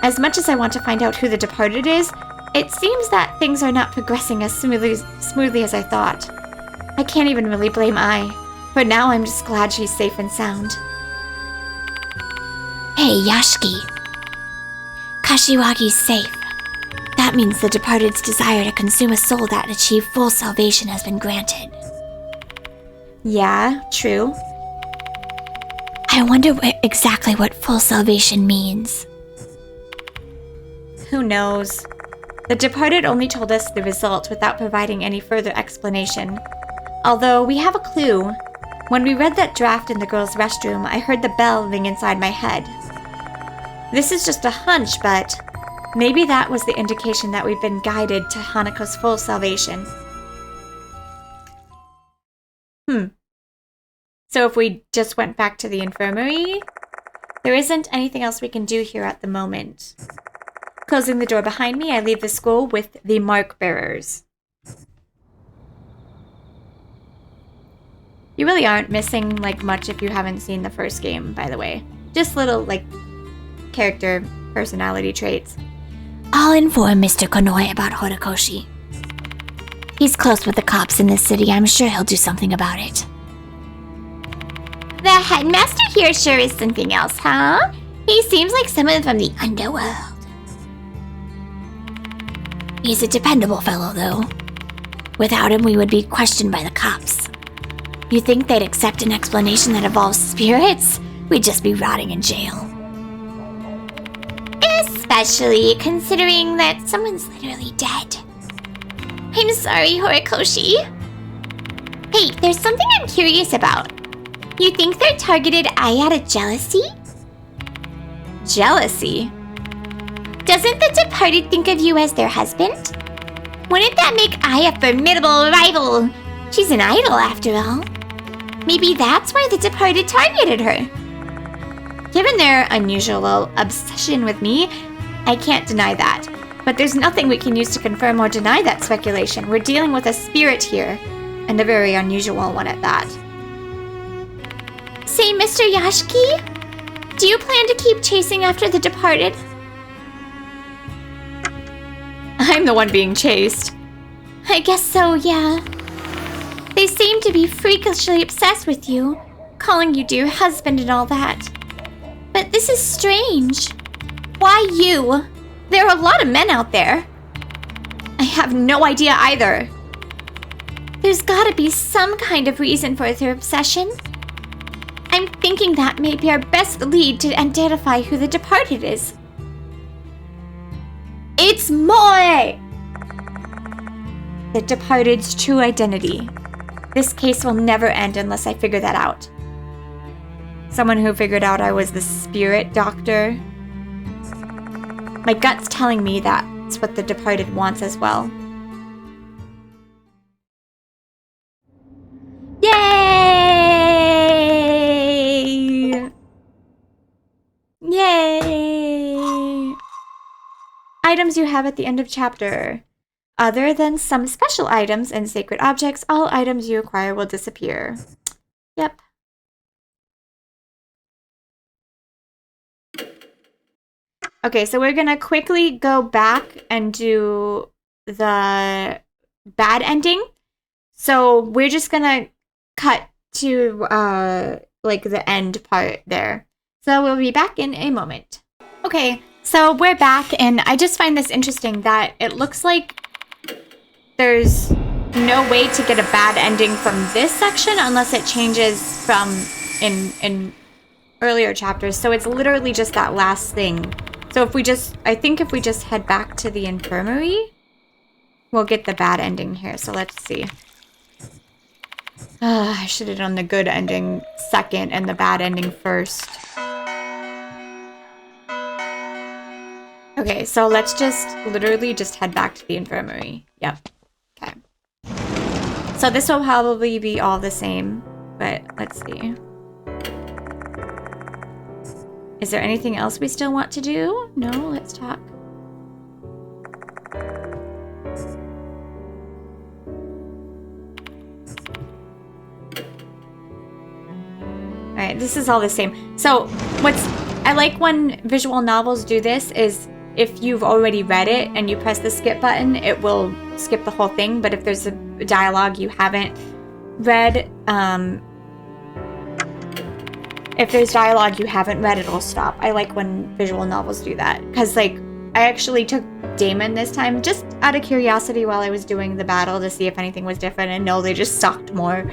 As much as I want to find out who the departed is, it seems that things are not progressing as smoothly as I thought. I can't even really blame Ai. For now, I'm just glad she's safe and sound. Hey, Yashiki. Kashiwagi's safe. That means the departed's desire to consume a soul that achieved full salvation has been granted. Yeah, true. I wonder exactly what full salvation means. Who knows? The departed only told us the result without providing any further explanation. Although we have a clue. When we read that draft in the girls' restroom, I heard the bell ring inside my head. This is just a hunch, but maybe that was the indication that we've been guided to Hanako's full salvation. So if we just went back to the infirmary, there isn't anything else we can do here at the moment. Closing the door behind me, I leave the school with the mark bearers. You really aren't missing much if you haven't seen the first game, by the way. Just little character personality traits. I'll inform Mr. Konoe about Horikoshi. He's close with the cops in this city. I'm sure he'll do something about it. The headmaster here sure is something else, huh? He seems like someone from the underworld. He's a dependable fellow, though. Without him, we would be questioned by the cops. You think they'd accept an explanation that involves spirits? We'd just be rotting in jail. Especially considering that someone's literally dead. I'm sorry, Horikoshi. Hey, there's something I'm curious about. You think they're targeted Ai out of jealousy? Jealousy? Doesn't the departed think of you as their husband? Wouldn't that make Ai a formidable rival? She's an idol, after all. Maybe that's why the departed targeted her. Given their unusual obsession with me, I can't deny that. But there's nothing we can use to confirm or deny that speculation. We're dealing with a spirit here, and a very unusual one at that. Say, Mr. Yashiki, do you plan to keep chasing after the departed? I'm the one being chased. I guess so, yeah. They seem to be freakishly obsessed with you, calling you dear husband and all that. But this is strange. Why you? There are a lot of men out there. I have no idea either. There's gotta be some kind of reason for their obsession. I'm thinking that may be our best lead to identify who the departed is. It's Moe! The departed's true identity. This case will never end unless I figure that out. Someone who figured out I was the spirit doctor. My gut's telling me that's what the departed wants as well. Yay! Yay! Items you have at the end of chapter. Other than some special items and sacred objects, all items you acquire will disappear. Yep. Okay, so we're gonna quickly go back and do the bad ending. So we're just gonna cut to the end part there. So we'll be back in a moment. Okay, so we're back, and I just find this interesting that it looks like there's no way to get a bad ending from this section unless it changes from in earlier chapters. So it's literally just that last thing. So I think if we just head back to the infirmary, we'll get the bad ending here. So let's see. I should have done the good ending second and the bad ending first. Okay, so let's literally just head back to the infirmary. Yep. Okay. So this will probably be all the same, but let's see. Is there anything else we still want to do? No, let's talk. this is all the same. So I like when visual novels do this is if you've already read it and you press the skip button, it will skip the whole thing. But if there's a dialogue you haven't read, if there's dialogue you haven't read, it'll stop. I like when visual novels do that. Because, like, I actually took Damon this time just out of curiosity while I was doing the battle to see if anything was different. And no, they just sucked more.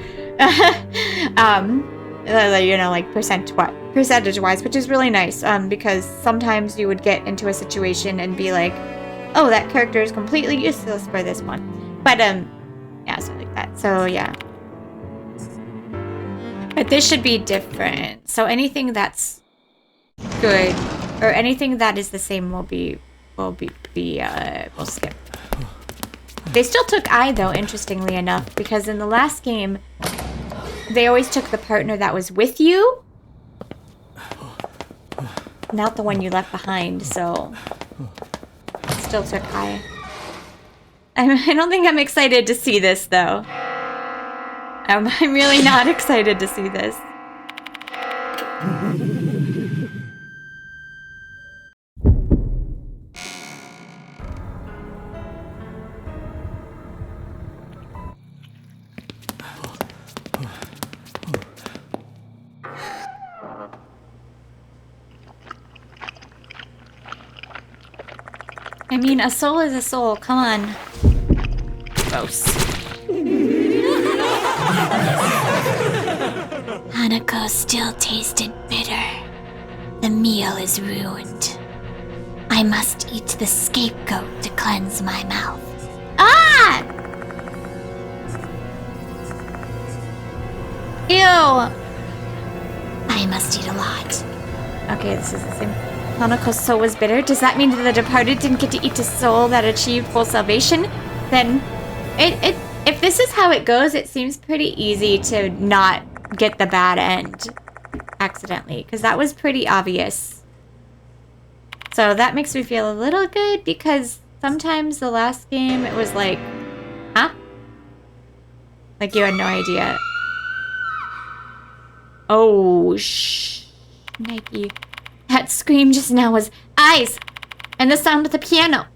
You know, like percentage-wise, which is really nice. Because sometimes you would get into a situation and be like, oh, that character is completely useless for this one. But, yeah, so like that. So, yeah. But this should be different. So anything that's good, or anything that is the same will skip. They still took I, though, interestingly enough, because in the last game, they always took the partner that was with you, not the one you left behind, so still took I. I don't think I'm excited to see this, though. I'm really not excited to see this. I mean, a soul is a soul. Come on. Gross. Hanako still tasted bitter. The meal is ruined. I must eat the scapegoat to cleanse my mouth. Ah! Ew! I must eat a lot. Okay, this is the same. Hanako's soul was bitter. Does that mean that the departed didn't get to eat a soul that achieved full salvation? Then, if this is how it goes, it seems pretty easy to not get the bad end accidentally, because that was pretty obvious. So that makes me feel a little good, because sometimes the last game, it was like, huh? Like you had no idea. Oh, Nike. That scream just now was eyes, and the sound of the piano.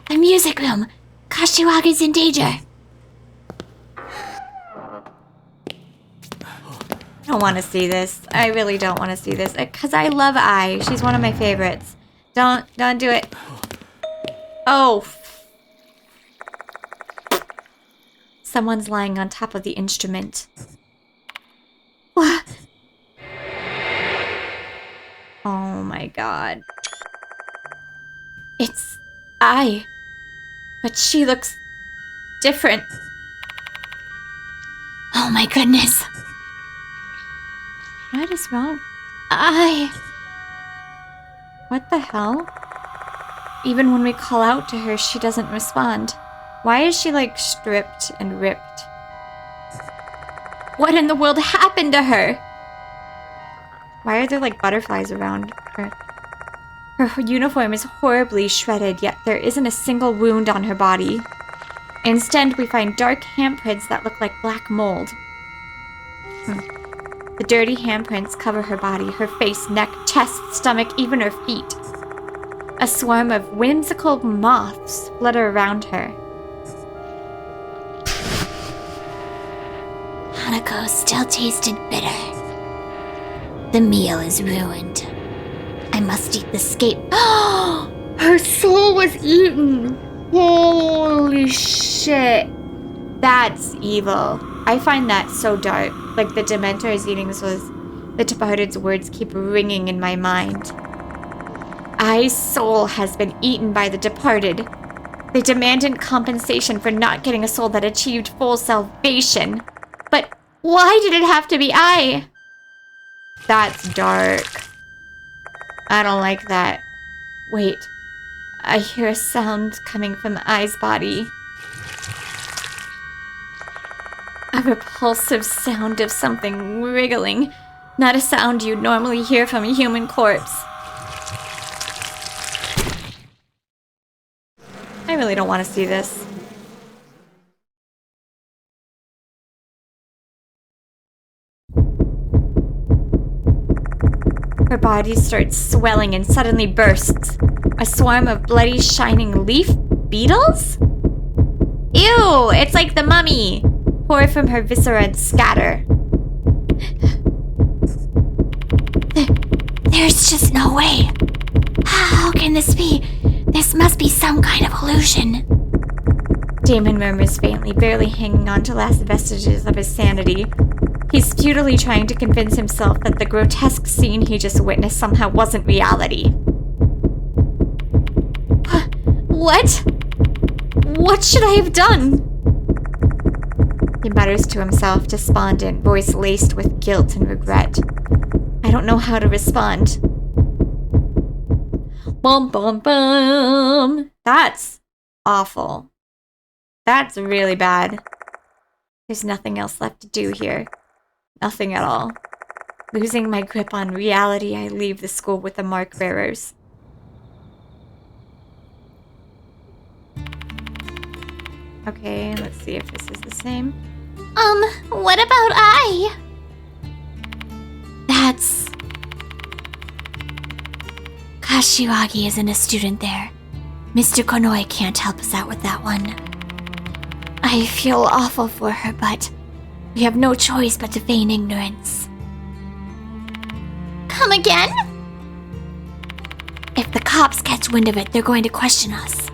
The music room. Kashiwaga's in danger. I don't want to see this. I really don't want to see this, because I love Ai. She's one of my favorites. Don't do it. Oh. Someone's lying on top of the instrument. What? Oh my god. It's Ai. But she looks different. Oh my goodness. What is wrong? Ai. What the hell? Even when we call out to her, she doesn't respond. Why is she like stripped and ripped? What in the world happened to her? Why are there like butterflies around her? Her uniform is horribly shredded, yet there isn't a single wound on her body. Instead, we find dark handprints that look like black mold. The dirty handprints cover her body, her face, neck, chest, stomach, even her feet. A swarm of whimsical moths flutter around her. Hanako still tasted bitter. The meal is ruined. I must eat the Her soul was eaten! Holy shit. That's evil. I find that so dark. Like the Dementor is eating the departed's words keep ringing in my mind. Ai's soul has been eaten by the departed. They demanded compensation for not getting a soul that achieved full salvation. But why did it have to be Ai? That's dark. I don't like that. Wait. I hear a sound coming from Ai's body. A repulsive sound of something wriggling. Not a sound you'd normally hear from a human corpse. I really don't want to see this. Her body starts swelling and suddenly bursts. A swarm of bloody, shining leaf beetles? Ew, it's like the mummy. Pour from her viscera and scatter. There's just no way. How can this be? This must be some kind of illusion. Damon murmurs faintly, barely hanging on to last vestiges of his sanity. He's futilely trying to convince himself that the grotesque scene he just witnessed somehow wasn't reality. What? What should I have done? He mutters to himself, despondent, voice laced with guilt and regret. I don't know how to respond. Bum bum bum. That's awful. That's really bad. There's nothing else left to do here. Nothing at all. Losing my grip on reality, I leave the school with the mark bearers. Okay, let's see if this is the same. What about I? That's... Kashiwagi isn't a student there. Mr. Konoi can't help us out with that one. I feel awful for her, but we have no choice but to feign ignorance. Come again? If the cops catch wind of it, they're going to question us.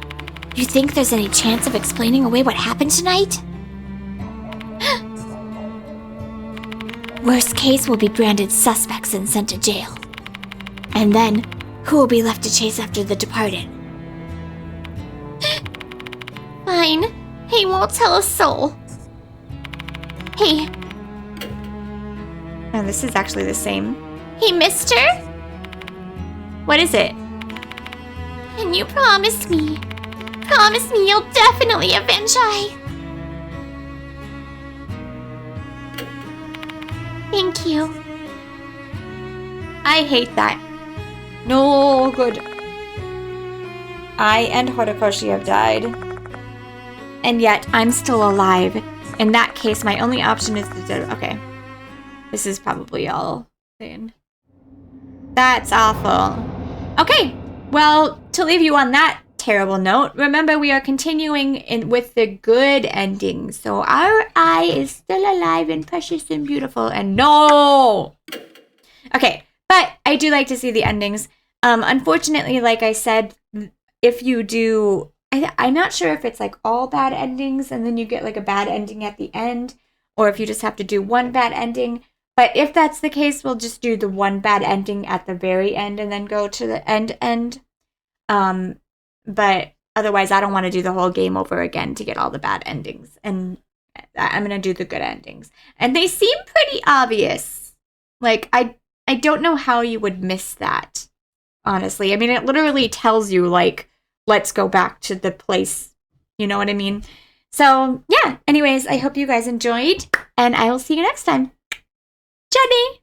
You think there's any chance of explaining away what happened tonight? Worst case, we'll be branded suspects and sent to jail. And then, who will be left to chase after the departed? Fine. He won't tell a soul. Hey. Oh, this is actually the same. Hey, mister? What is it? Can you promise me? Promise me you'll definitely avenge I. Thank you. I hate that. No good. I and Horikoshi have died. And yet, I'm still alive. In that case, my only option is to do... Okay. This is probably all insane. That's awful. Okay. Well, to leave you on that terrible note, remember we are continuing with the good ending. So our eye is still alive and precious and beautiful. And no! Okay. But I do like to see the endings. Unfortunately, like I said, if you do... I'm not sure if it's like all bad endings and then you get like a bad ending at the end, or if you just have to do one bad ending. But if that's the case, we'll just do the one bad ending at the very end and then go to the end. But otherwise, I don't want to do the whole game over again to get all the bad endings. And I'm going to do the good endings. And they seem pretty obvious. Like, I don't know how you would miss that, honestly. I mean, it literally tells you, like, let's go back to the place. You know what I mean? So, yeah. Anyways, I hope you guys enjoyed. And I will see you next time. Jenny!